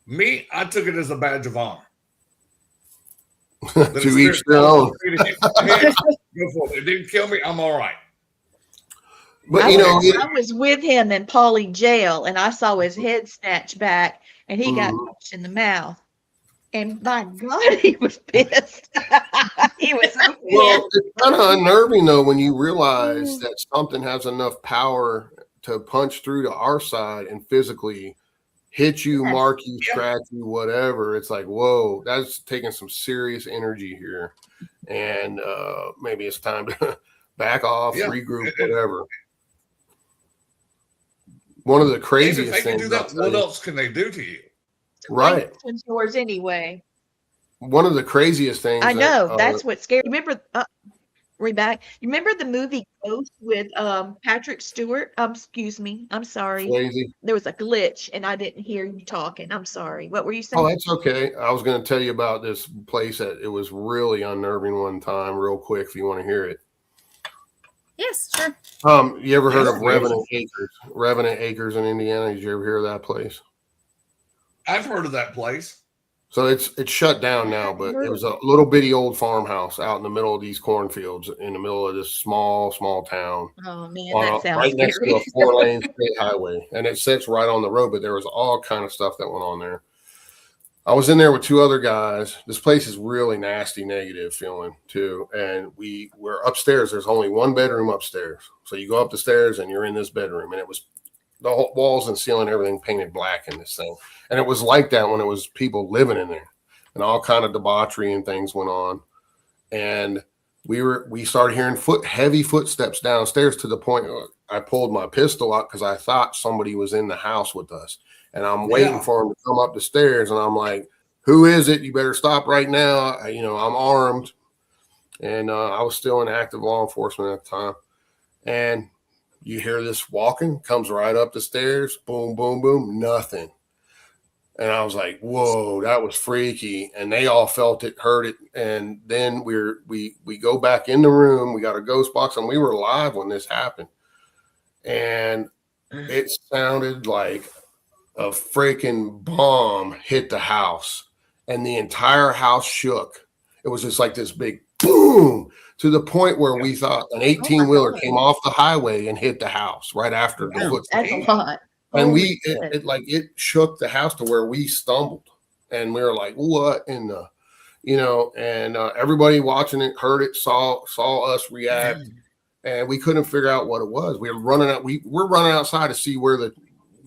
Speaker 1: Me, I took it as a badge of honor.
Speaker 4: To each their own.
Speaker 1: It didn't kill me. I'm all right.
Speaker 4: But
Speaker 2: I was with him in Pauley Jail, and I saw his head snatched back, and he got punched in the mouth. And by God, he was pissed. He was so pissed.
Speaker 4: Well, it's kind of unnerving though when you realize that something has enough power to punch through to our side and physically hit you, mark you, scratch you, whatever. It's like, whoa, that's taking some serious energy here, and maybe it's time to back off, regroup, whatever. One of the craziest
Speaker 1: if they
Speaker 4: things.
Speaker 1: Can do that, what else can they do to you?
Speaker 4: Right.
Speaker 2: It's yours anyway.
Speaker 4: One of the craziest things.
Speaker 2: I know. That's what scared. Remember, back. You remember the movie Ghost with Patrick Stewart? Excuse me. I'm sorry.
Speaker 4: Crazy.
Speaker 2: There was a glitch, and I didn't hear you talking. I'm sorry. What were you saying?
Speaker 4: Oh, that's okay. I was going to tell you about this place that it was really unnerving one time, real quick, if you want to hear it.
Speaker 3: Yes, sure.
Speaker 4: You ever heard of Revenant Acres? Revenant Acres in Indiana. Did you ever hear of that place?
Speaker 1: I've heard of that place.
Speaker 4: So it's shut down now, but it was a little bitty old farmhouse out in the middle of these cornfields, in the middle of this small town.
Speaker 2: Oh man, that sounds
Speaker 4: right next
Speaker 2: scary.
Speaker 4: to a 4-lane state highway, and it sits right on the road. But there was all kind of stuff that went on there. I was in there with 2 other guys. This place is really nasty, negative feeling too. And we're upstairs. There's only 1 bedroom upstairs, so you go up the stairs and you're in this bedroom, and it was the whole walls and ceiling, everything painted black in this thing. And it was like that when it was people living in there, and all kind of debauchery and things went on. And we started hearing heavy footsteps downstairs, to the point I pulled my pistol out because I thought somebody was in the house with us. And I'm waiting for him to come up the stairs, and I'm like, "Who is it? You better stop right now." I'm armed, and I was still in active law enforcement at the time. And you hear this walking, comes right up the stairs, boom, boom, boom, nothing. And I was like, whoa, that was freaky. And they all felt it, heard it. And then we go back in the room. We got a ghost box, and we were live when this happened. And it sounded like a freaking bomb hit the house, and the entire house shook. It was just like this big boom, to the point where we thought an 18-wheeler came off the highway and hit the house right after the footsteps.
Speaker 2: That's a lot.
Speaker 4: And it shook the house to where we stumbled, and we were like, what in the, and everybody watching it heard it, saw us react, and we couldn't figure out what it was. We were running out. We're running outside to see where the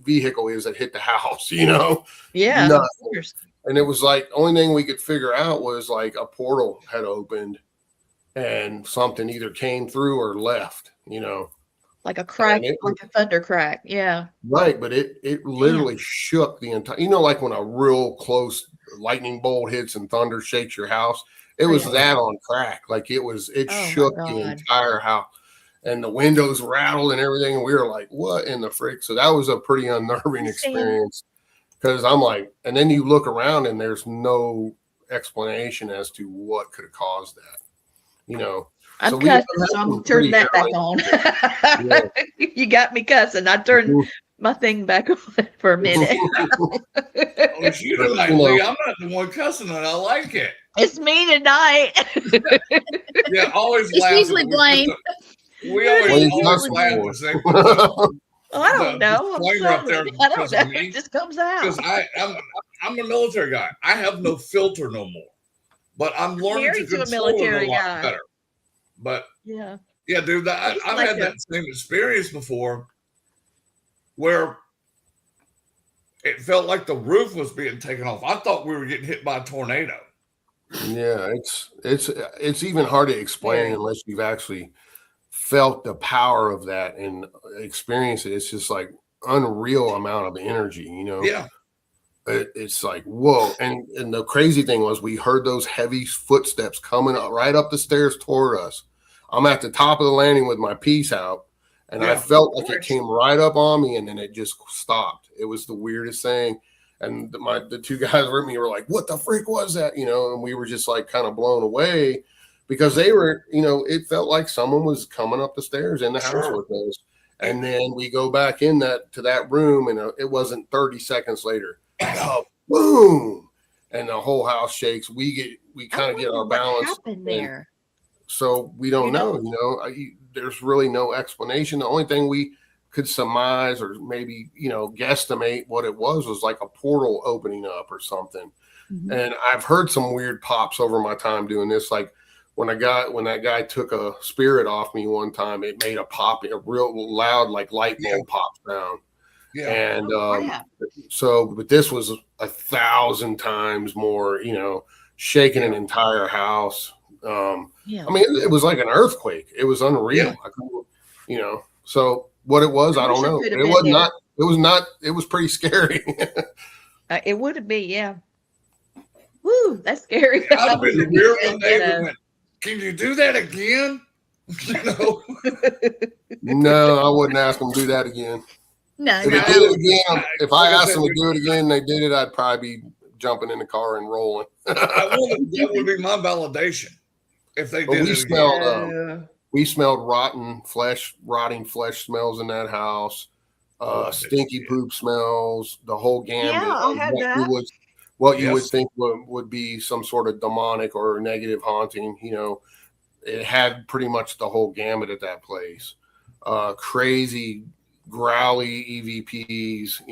Speaker 4: vehicle is that hit the house,
Speaker 2: Yeah.
Speaker 4: Nothing. And it was like, only thing we could figure out was like a portal had opened and something either came through or left,
Speaker 2: Like a crack,
Speaker 4: And
Speaker 2: like a thunder crack. Yeah.
Speaker 4: right, but it literally shook the entire, like when a real close lightning bolt hits and thunder shakes your house. It was that on crack. Like it shook the entire house, and the windows rattled and everything. And we were like, what in the frick? So that was a pretty unnerving experience, because I'm like, and then you look around and there's no explanation as to what could have caused that,
Speaker 2: I'm cussing, so I'm gonna turn that back on. Yeah. You got me cussing. I turned my thing back on for a minute.
Speaker 1: You tonight, Lee. I'm not the one cussing it. I like it.
Speaker 2: It's me tonight.
Speaker 1: Yeah, always
Speaker 3: it's
Speaker 1: laugh.
Speaker 3: Usually blame.
Speaker 1: We always laugh and say,
Speaker 2: I don't know.
Speaker 1: I
Speaker 2: don't know. It just comes out.
Speaker 1: Because I'm a military guy. I have no filter no more. But I'm learning to control
Speaker 2: military
Speaker 1: it a lot
Speaker 2: guy.
Speaker 1: better. But
Speaker 2: yeah,
Speaker 1: dude, I've had that same experience before, where it felt like the roof was being taken off. I thought we were getting hit by a tornado.
Speaker 4: Yeah, it's even hard to explain unless you've actually felt the power of that and experienced it. It's just like unreal amount of energy,
Speaker 1: Yeah.
Speaker 4: It's like, whoa. And the crazy thing was we heard those heavy footsteps coming up right up the stairs toward us. I'm at the top of the landing with my piece out, and I felt like it came right up on me, and then it just stopped. It was the weirdest thing. And the two guys with me were like, what the freak was that? And we were just like kind of blown away, because they were, it felt like someone was coming up the stairs in the house with us. And then we go back to that room, and it wasn't 30 seconds later. Boom, and the whole house shakes. We kind of get our balance.
Speaker 2: What happened there?
Speaker 4: So we don't know. There's really no explanation. The only thing we could surmise or maybe guesstimate what it was like a portal opening up or something. Mm-hmm. And I've heard some weird pops over my time doing this. Like when that guy took a spirit off me one time, it made a real loud like light bulb pop sound. Yeah. And but this was 1,000 times more, shaking an entire house. I mean, it was like an earthquake. It was unreal. So what it was, I don't know. It was pretty scary.
Speaker 2: It would have been, yeah. Woo, that's scary.
Speaker 1: I've been the weird one day. Can you do that again?
Speaker 4: No, I wouldn't ask them to do that again.
Speaker 3: No,
Speaker 4: if they did it again, if I asked them to do it again, and they did it, I'd probably be jumping in the car and rolling.
Speaker 1: That would be my validation if they did it again.
Speaker 4: We smelled rotting flesh smells in that house, stinky poop smells, the whole gambit.
Speaker 2: Yeah, I had that.
Speaker 4: What you would think would be some sort of demonic or negative haunting. It had pretty much the whole gamut at that place. Crazy growly EVPs,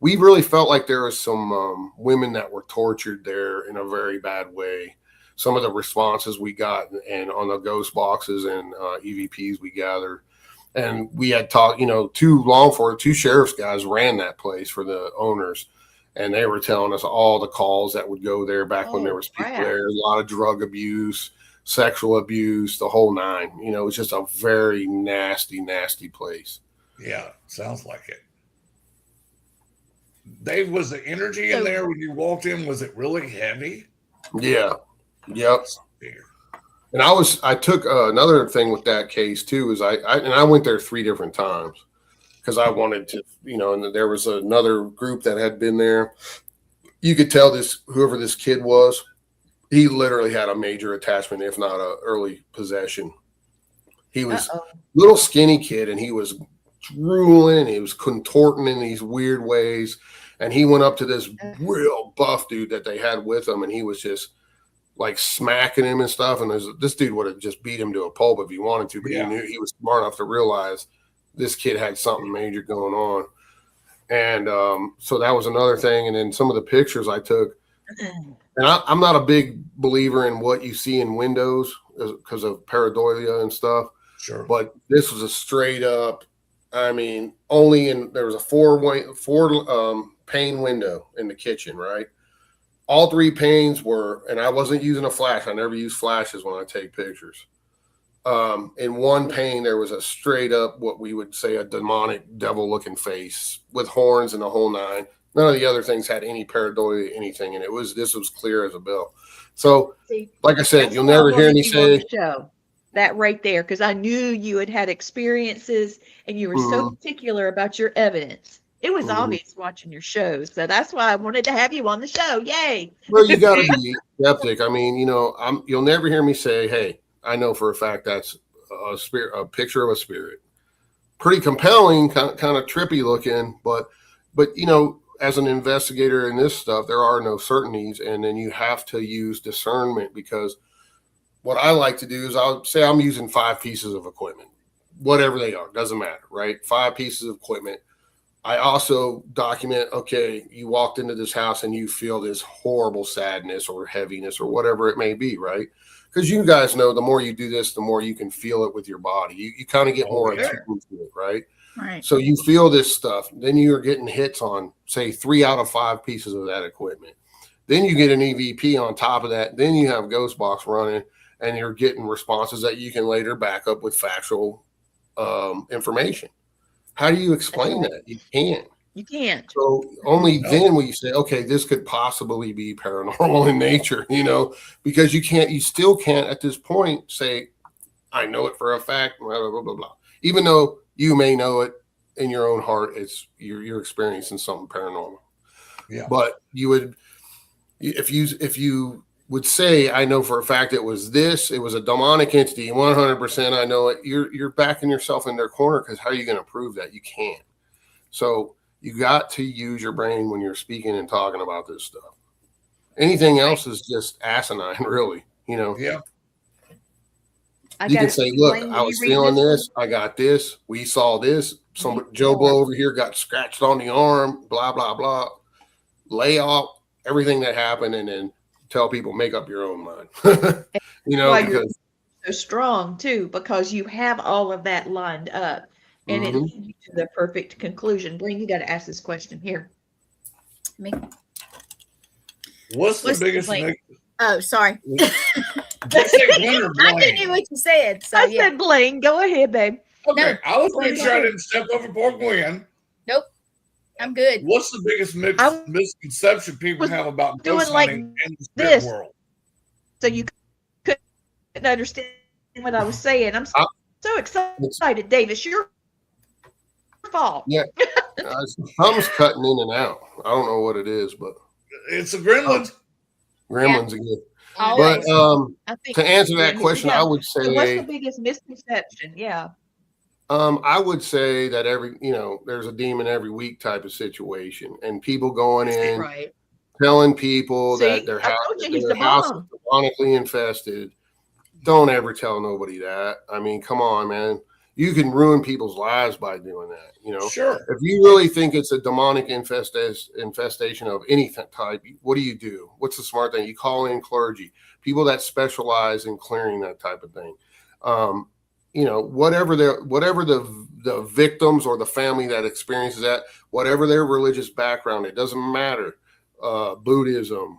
Speaker 4: we really felt like there was some women that were tortured there in a very bad way. Some of the responses we got and on the ghost boxes and EVPs we gathered, and we had talked, two sheriff's guys ran that place for the owners, and they were telling us all the calls that would go there back when there was people there, a lot of drug abuse, sexual abuse, the whole nine. It's just a very nasty, nasty place.
Speaker 1: Yeah, sounds like it. Dave, was the energy in there when you walked in, was it really heavy?
Speaker 4: Yeah. Yep. And I took another thing with that case too, is I went there 3 different times because I wanted to, and there was another group that had been there. You could tell whoever this kid was, he literally had a major attachment, if not a early possession. He was a little skinny kid, and he was drooling, and he was contorting in these weird ways. And he went up to this real buff dude that they had with him, and he was just like smacking him and stuff. And this dude would have just beat him to a pulp if he wanted to, but he knew, he was smart enough to realize this kid had something major going on. And so that was another thing. And then some of the pictures I took, and I'm not a big believer in what you see in windows because of pareidolia and stuff.
Speaker 1: Sure.
Speaker 4: But this was a straight up, there was a four pane window in the kitchen, right? All 3 panes were, and I wasn't using a flash. I never use flashes when I take pictures. In one painting, there was a straight up, what we would say, a demonic devil looking face with horns and the whole nine. None of the other things had any pareidolia, anything. And this was clear as a bell. So,
Speaker 2: See,
Speaker 4: like I said,
Speaker 2: that's
Speaker 4: you'll
Speaker 2: why I
Speaker 4: never hear
Speaker 2: wanted
Speaker 4: me
Speaker 2: you on the
Speaker 4: say,
Speaker 2: show. That right there, because I knew you had had experiences and you were so particular about your evidence. It was obvious watching your shows. So that's why I wanted to have you on the show. Yay.
Speaker 4: well, you got to be skeptic. I mean, you'll never hear me say, hey, I know for a fact that's a picture of a spirit. Pretty compelling, kind of trippy looking, but as an investigator in this stuff, there are no certainties, and then you have to use discernment, because what I like to do is I'll say I'm using 5 pieces of equipment, whatever they are, doesn't matter, right? 5 pieces of equipment. I also document, okay, you walked into this house and you feel this horrible sadness or heaviness or whatever it may be, right? Because you guys know the more you do this, the more you can feel it with your body. You kind of get more attuned to it, right?
Speaker 3: Right.
Speaker 4: So you feel this stuff. Then you're getting hits on, say, 3 out of 5 pieces of that equipment. Then you get an EVP on top of that. Then you have Ghost Box running, and you're getting responses that you can later back up with factual information. How do you explain that? You can't.
Speaker 2: You can't.
Speaker 4: So only then will you say, okay, this could possibly be paranormal in nature, because you still can't at this point say, I know it for a fact, blah, blah, blah, blah, blah. Even though you may know it in your own heart, you're experiencing something paranormal.
Speaker 1: Yeah.
Speaker 4: But you would, if you would say, I know for a fact it was a demonic entity, 100% I know it, you're backing yourself in their corner, because how are you going to prove that? You can't. So you got to use your brain when you're speaking and talking about this stuff. Anything else is just asinine, really,
Speaker 1: Yeah.
Speaker 4: You can say, look, I was feeling this. I got this. We saw this. Joe Blow over here got scratched on the arm, blah, blah, blah. Lay out everything that happened, and then tell people, make up your own mind. Because
Speaker 2: you're so strong too, because you have all of that lined up, and it leads you to the perfect conclusion. Blaine, you got to ask this question here.
Speaker 3: Me.
Speaker 1: What's the biggest?
Speaker 3: Oh, sorry.
Speaker 1: Just say Glenn or Blaine.
Speaker 3: I didn't hear what you said. So
Speaker 2: I said Blaine. Go ahead, babe.
Speaker 1: Okay,
Speaker 3: No,
Speaker 1: I was pretty sure I didn't step over poor Glenn.
Speaker 3: Nope, I'm good.
Speaker 1: What's the biggest misconception people have about
Speaker 2: doing
Speaker 1: ghost
Speaker 2: like
Speaker 1: hunting in the spirit world?
Speaker 2: So you couldn't understand what I was saying. I'm so excited, Davis. Your fault.
Speaker 4: Yeah, something's cutting in and out. I don't know what it is, but
Speaker 1: it's a gremlin.
Speaker 4: Gremlins again.
Speaker 3: Always.
Speaker 4: But to answer that question, I would say,
Speaker 2: so what's the biggest misconception? Yeah.
Speaker 4: I would say that there's a demon every week type of situation, and people going in telling people that their house is demonically infested. Don't ever tell nobody that. I mean, come on, man. You can ruin people's lives by doing that.
Speaker 1: Sure.
Speaker 4: If you really think it's a demonic infestation of any type, what do? What's the smart thing? You call in clergy, people that specialize in clearing that type of thing. Whatever the victims or the family that experiences that, whatever their religious background, it doesn't matter. Buddhism,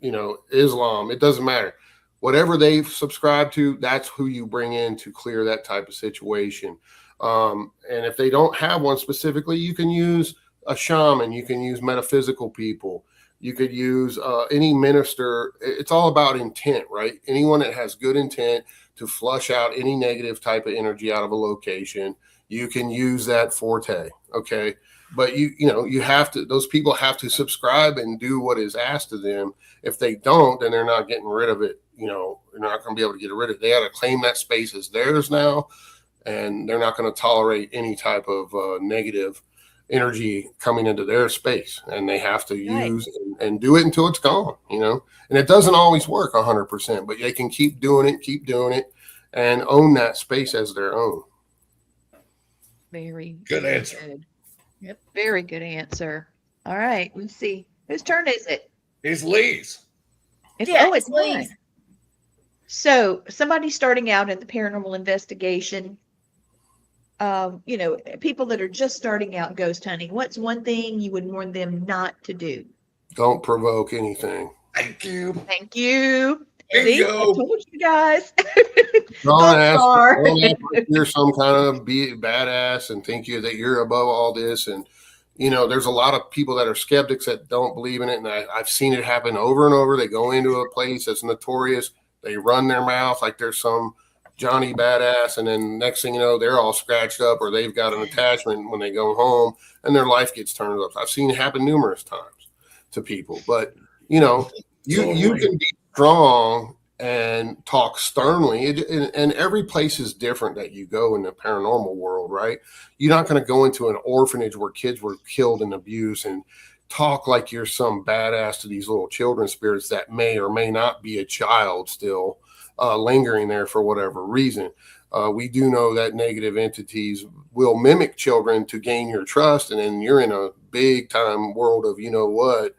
Speaker 4: Islam, it doesn't matter. Whatever they subscribe to, that's who you bring in to clear that type of situation. And if they don't have one specifically, you can use a shaman, you can use metaphysical people, you could use any minister. It's all about intent, right? Anyone that has good intent to flush out any negative type of energy out of a location, you can use that forte. Okay. But you have to, those people have to subscribe and do what is asked of them. If they don't, then they're not getting rid of it. They're not going to be able to get rid of it. They got to claim that space as theirs now. And they're not going to tolerate any type of negative energy coming into their space. And they have to use and do it until it's gone, And it doesn't always work 100%, but they can keep doing it, and own that space as their own.
Speaker 2: Very
Speaker 1: good answer.
Speaker 2: Good. Yep. Very good answer. All right. Let's see. Whose turn is it?
Speaker 1: It's Lee's.
Speaker 2: It's Lee's. So somebody starting out in the paranormal investigation, people that are just starting out ghost hunting, what's one thing you would warn them not to do?
Speaker 4: Don't provoke anything.
Speaker 1: Thank you.
Speaker 2: Thank you. See, I
Speaker 1: Bingo.
Speaker 2: told you guys.
Speaker 4: Don't ask,
Speaker 2: far.
Speaker 4: don't ask if you're some kind of badass and think that you're above all this. And, there's a lot of people that are skeptics that don't believe in it. And I've seen it happen over and over. They go into a place that's notorious. They run their mouth like there's some Johnny badass. And then next thing you know, they're all scratched up or they've got an attachment when they go home and their life gets turned up. I've seen it happen numerous times to people. But, you can be strong and talk sternly, and every place is different that you go in the paranormal world, right? You're not going to go into an orphanage where kids were killed and abused and talk like you're some badass to these little children spirits that may or may not be a child still lingering there for whatever reason. We do know that negative entities will mimic children to gain your trust, and then you're in a big time world of what,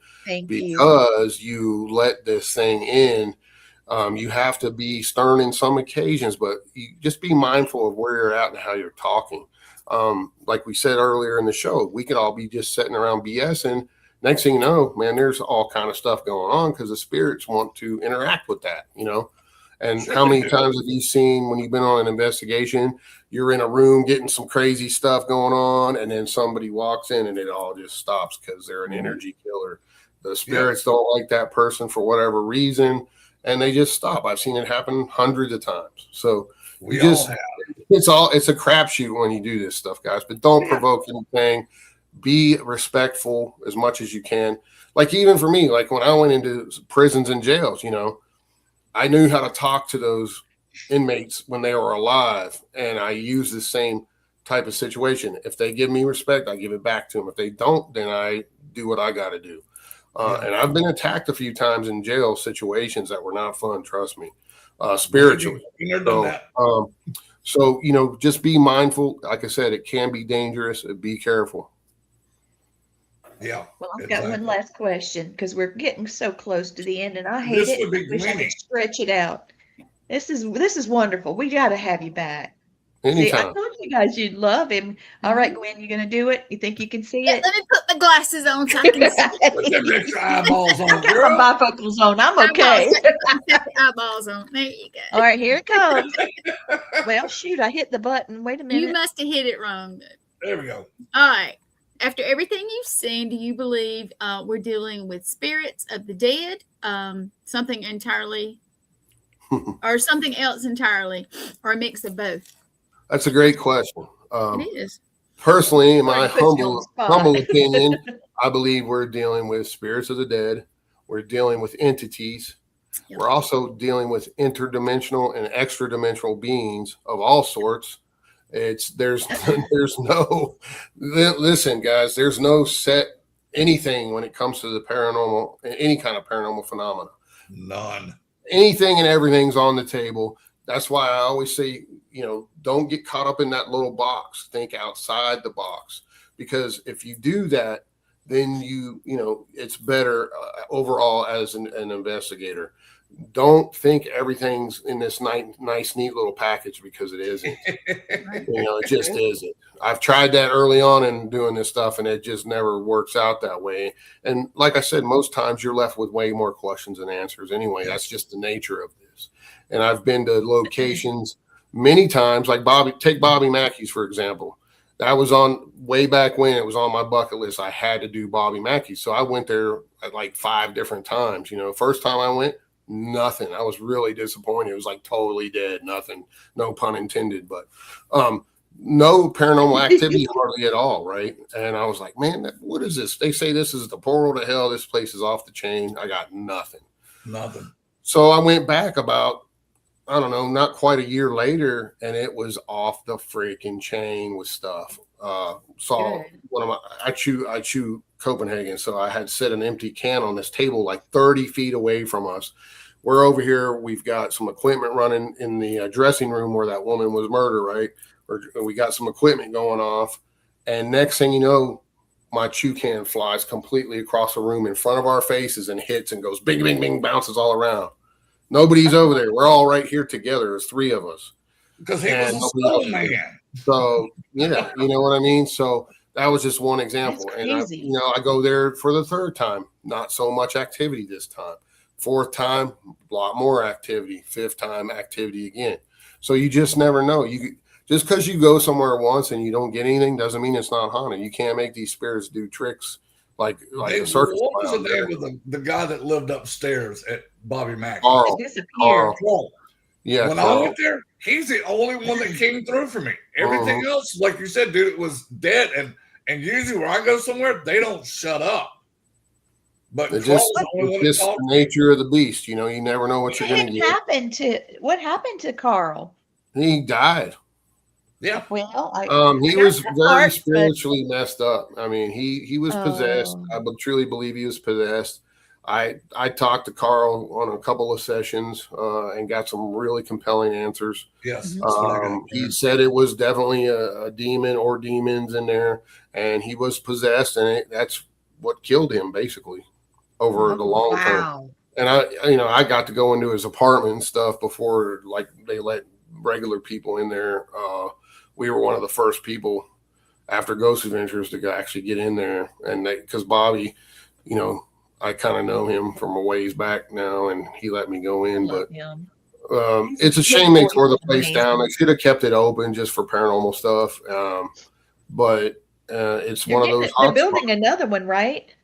Speaker 4: because you let this thing in. You have to be stern in some occasions, but you just be mindful of where you're at and how you're talking. Like we said earlier in the show, we could all be just sitting around BSing. Next thing you know, man, there's all kind of stuff going on because the spirits want to interact with that, And how many times have you seen when you've been on an investigation, you're in a room getting some crazy stuff going on, and then somebody walks in and it all just stops because they're an energy killer. The spirits don't like that person for whatever reason, and they just stop. I've seen it happen hundreds of times. So it's a crapshoot when you do this stuff, guys. But don't provoke anything. Be respectful as much as you can. Like even for me, like when I went into prisons and jails, I knew how to talk to those inmates when they were alive, and I use the same type of situation. If they give me respect, I give it back to them. If they don't, then I do what I got to do. And I've been attacked a few times in jail situations that were not fun, trust me, spiritually. So, just be mindful. Like I said, it can be dangerous. Be careful.
Speaker 1: Yeah.
Speaker 2: Well, I've got one last question because we're getting so close to the end, and I hate it. I wish I could stretch it out. This is wonderful. We got to have you back.
Speaker 4: Anytime.
Speaker 2: See, I told you guys you'd love him. All right, Gwen, you going to do it? You think you can see it?
Speaker 3: Let me put my glasses on so I can see.
Speaker 1: Put them extra eyeballs on,
Speaker 2: I've
Speaker 1: girl.
Speaker 2: got my bifocals on. I'm okay.
Speaker 3: Eyeballs on. There you go.
Speaker 2: All right, here it comes. Well, shoot, I hit the button. Wait a minute.
Speaker 3: You must have hit it wrong.
Speaker 1: There we go.
Speaker 3: All right. After everything you've seen, do you believe we're dealing with spirits of the dead, something entirely, or something else entirely, or a mix of both?
Speaker 4: That's a great question.
Speaker 3: It is.
Speaker 4: Personally, in my humble opinion, I believe we're dealing with spirits of the dead. We're dealing with entities. Yep. We're also dealing with interdimensional and extra-dimensional beings of all sorts. There's no, listen, guys, there's no set anything when it comes to the paranormal, any kind of paranormal phenomena.
Speaker 1: None.
Speaker 4: Anything and everything's on the table. That's why I always say, don't get caught up in that little box. Think outside the box, because if you do that, then it's better overall as an investigator. Don't think everything's in this nice, neat little package, because it isn't. It just isn't. I've tried that early on in doing this stuff, and it just never works out that way. And like I said, most times you're left with way more questions than answers anyway. That's just the nature of this. And I've been to locations many times, like take Bobby Mackey's, for example. That was on way back when. It was on my bucket list. I had to do Bobby Mackey's. So I went there at like 5 different times. First time I went, nothing. I was really disappointed. It was like totally dead. Nothing. No pun intended. But no paranormal activity hardly at all, right? And I was like, man, what is this? They say this is the portal to hell. This place is off the chain. I got nothing. So I went back about, I don't know, not quite a year later, and it was off the freaking chain with stuff. Saw one of I chew Copenhagen, so I had set an empty can on this table like 30 feet away from us. We're over here. We've got some equipment running in the dressing room where that woman was murdered, right? We got some equipment going off, and next thing you know, my chew can flies completely across the room in front of our faces and hits and goes bing, bing, bing, bounces all around. Nobody's over there. We're all right here together. There's 3 of us.
Speaker 1: Because he was a stone man.
Speaker 4: So, yeah, you know what I mean? So that was just one example. And I go there for the 3rd time. Not so much activity this time. Fourth time, a lot more activity. Fifth time, activity again. So you just never know. Just because you go somewhere once and you don't get anything doesn't mean it's not haunted. You can't make these spirits do tricks like a circus.
Speaker 1: What was the name of the guy that lived upstairs at Bobby Mackey?
Speaker 4: Carl.
Speaker 2: It disappeared.
Speaker 1: Carl.
Speaker 4: Yeah.
Speaker 1: When I went there, he's the only one that came through for me. Everything else, like you said, dude, it was dead. And usually where I go somewhere, they don't shut up. But
Speaker 4: It's just the nature of the beast. You know, you never know what you're going to get.
Speaker 2: What happened to Carl?
Speaker 4: He died.
Speaker 1: Yeah.
Speaker 2: Well,
Speaker 4: he was very spiritually messed up. I mean, he was possessed. I would truly believe he was possessed. I talked to Carl on a couple of sessions and got some really compelling answers.
Speaker 1: Yes.
Speaker 4: He said it was definitely a demon or demons in there, and he was possessed, and that's what killed him basically over the long term. And I got to go into his apartment and stuff before like they let regular people in there. We were one of the first people after Ghost Adventures to actually get in there, and because Bobby, I kind of know him from a ways back now, and he let me go in. But it's a shame they tore the place down. They should have kept it open just for paranormal stuff. But it's one of those.
Speaker 2: They're building another one, right?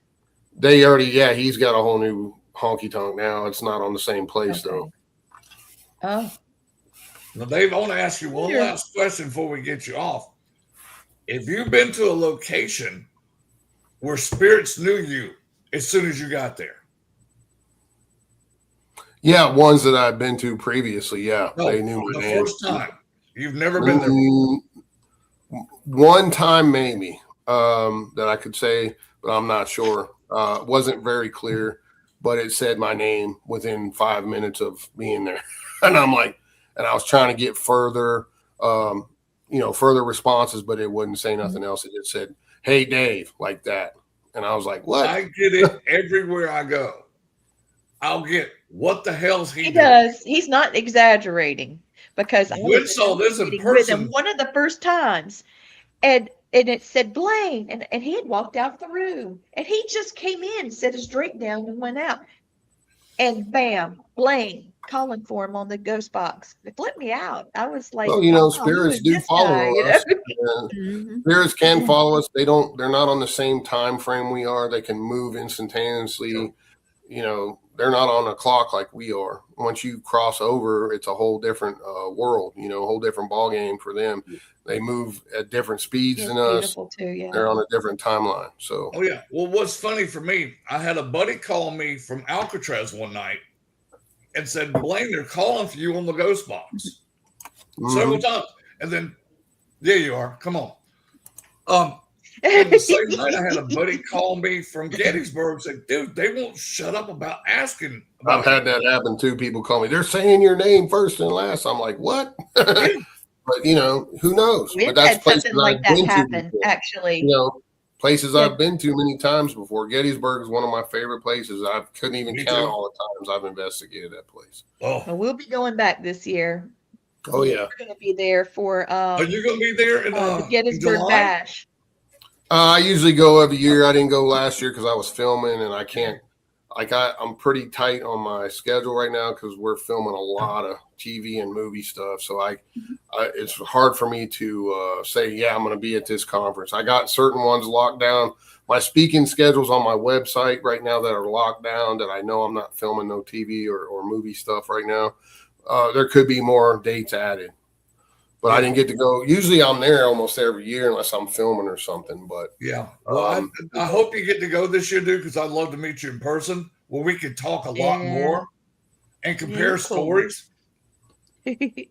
Speaker 4: They already, he's got a whole new honky tonk now. It's not on the same place though.
Speaker 2: Oh.
Speaker 1: Now, Dave, I want to ask you one last question before we get you off. If you've been to a location where spirits knew you as soon as you got there?
Speaker 4: Yeah, ones that I've been to previously. Yeah, they knew my name.
Speaker 1: First time. You've never been there.
Speaker 4: One time, maybe that I could say, but I'm not sure. It wasn't very clear, but it said my name within 5 minutes of being there, and I'm like, and I was trying to get further responses, but it wouldn't say nothing else. It just said, "Hey, Dave," like that. And I was like, what?
Speaker 1: I get it everywhere I go. I'll get, what the hell's he doing?
Speaker 2: Does. He's not exaggerating, because I
Speaker 1: saw this in person
Speaker 2: with him one of the first times, and it said Blaine, and he had walked out the room, and he just came in, set his drink down, and went out, and bam, Blaine calling for him on the ghost box. It flipped me out. I was like,
Speaker 4: spirits do follow us. Spirits can follow us. They're not on the same time frame we are. They can move instantaneously. Sure. They're not on a clock like we are. Once you cross over, it's a whole different world, a whole different ball game for them. They move at different speeds than us.
Speaker 2: Too, yeah.
Speaker 4: They're on a different timeline. So.
Speaker 1: Oh yeah. Well, what's funny for me, I had a buddy call me from Alcatraz one night and said, Blaine, they're calling for you on the ghost box several times. And then, there you are. Come on. And the same night, I had a buddy call me from Gettysburg and said, dude, they won't shut up about asking.
Speaker 4: I've had that happen too. People call me, they're saying your name first and last. I'm like, what? But who knows?
Speaker 2: We've
Speaker 4: but that's
Speaker 2: had something like that happen, actually.
Speaker 4: Places I've been to many times before. Gettysburg is one of my favorite places. I couldn't even count all the times I've investigated that place.
Speaker 1: Oh,
Speaker 2: well, we'll be going back this year.
Speaker 4: Oh yeah,
Speaker 2: we're going to be there for.
Speaker 1: Are you going to be there in
Speaker 2: the Gettysburg Bash?
Speaker 4: I usually go every year. I didn't go last year because I was filming, and I can't. I'm pretty tight on my schedule right now because we're filming a lot of TV and movie stuff. So it's hard for me to say, I'm going to be at this conference. I got certain ones locked down. My speaking schedule's on my website right now that are locked down that I know I'm not filming no TV or movie stuff right now. There could be more dates added, but I didn't get to go. Usually I'm there almost every year unless I'm filming or something. But
Speaker 1: yeah, well, I hope you get to go this year, dude, because I'd love to meet you in person where we could talk a lot more and compare stories.
Speaker 4: See,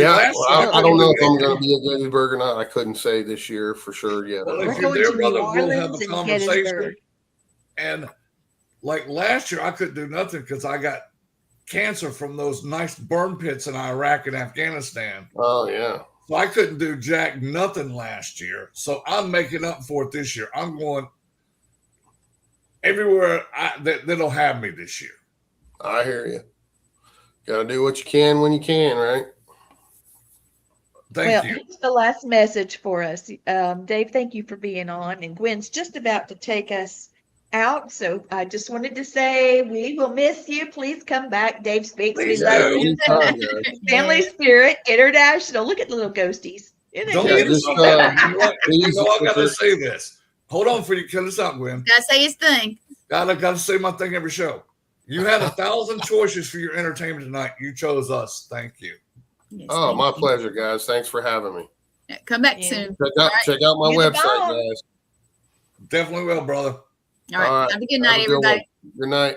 Speaker 4: I don't know if I'm going to be at Gettysburg or not. I couldn't say this year for sure yet.
Speaker 1: Well, if you're there, brother, we'll have a conversation. And like last year, I couldn't do nothing because I got cancer from those nice burn pits in Iraq and Afghanistan.
Speaker 4: Oh yeah.
Speaker 1: So I couldn't do nothing last year. So I'm making up for it this year. I'm going everywhere that'll have me this year.
Speaker 4: I hear you. Got to do what you can when you can, right?
Speaker 1: Thank you.
Speaker 2: Here's the last message for us. Dave, thank you for being on. And Gwen's just about to take us out. So I just wanted to say we will miss you. Please come back, Dave Spinks. We
Speaker 1: Please
Speaker 2: love
Speaker 1: do.
Speaker 2: you.
Speaker 4: Anytime, guys.
Speaker 2: Family Spirit International. Look at the little ghosties. Isn't that
Speaker 1: Don't
Speaker 4: Yeah,
Speaker 1: get
Speaker 2: cute?
Speaker 1: us
Speaker 4: just,
Speaker 1: wrong. You know what?
Speaker 4: please,
Speaker 1: I
Speaker 4: if
Speaker 1: gotta
Speaker 4: there's-
Speaker 1: say this. Hold on for you. Kill this out, Gwen.
Speaker 3: Gotta say his thing.
Speaker 1: Gotta say my thing every show. You had 1,000 choices for your entertainment tonight. You chose us. Thank you.
Speaker 3: Yes,
Speaker 4: Oh,
Speaker 3: thank
Speaker 4: my
Speaker 3: you.
Speaker 4: pleasure, guys. Thanks for having me.
Speaker 3: Yeah, come back
Speaker 2: Yeah.
Speaker 3: soon.
Speaker 4: Check out my
Speaker 2: You're the
Speaker 4: website,
Speaker 2: bomb.
Speaker 4: guys.
Speaker 1: Definitely will, brother.
Speaker 3: All right.
Speaker 4: All right.
Speaker 3: Have a good
Speaker 4: Have
Speaker 3: night,
Speaker 4: a good one.
Speaker 3: everybody.
Speaker 4: Good night.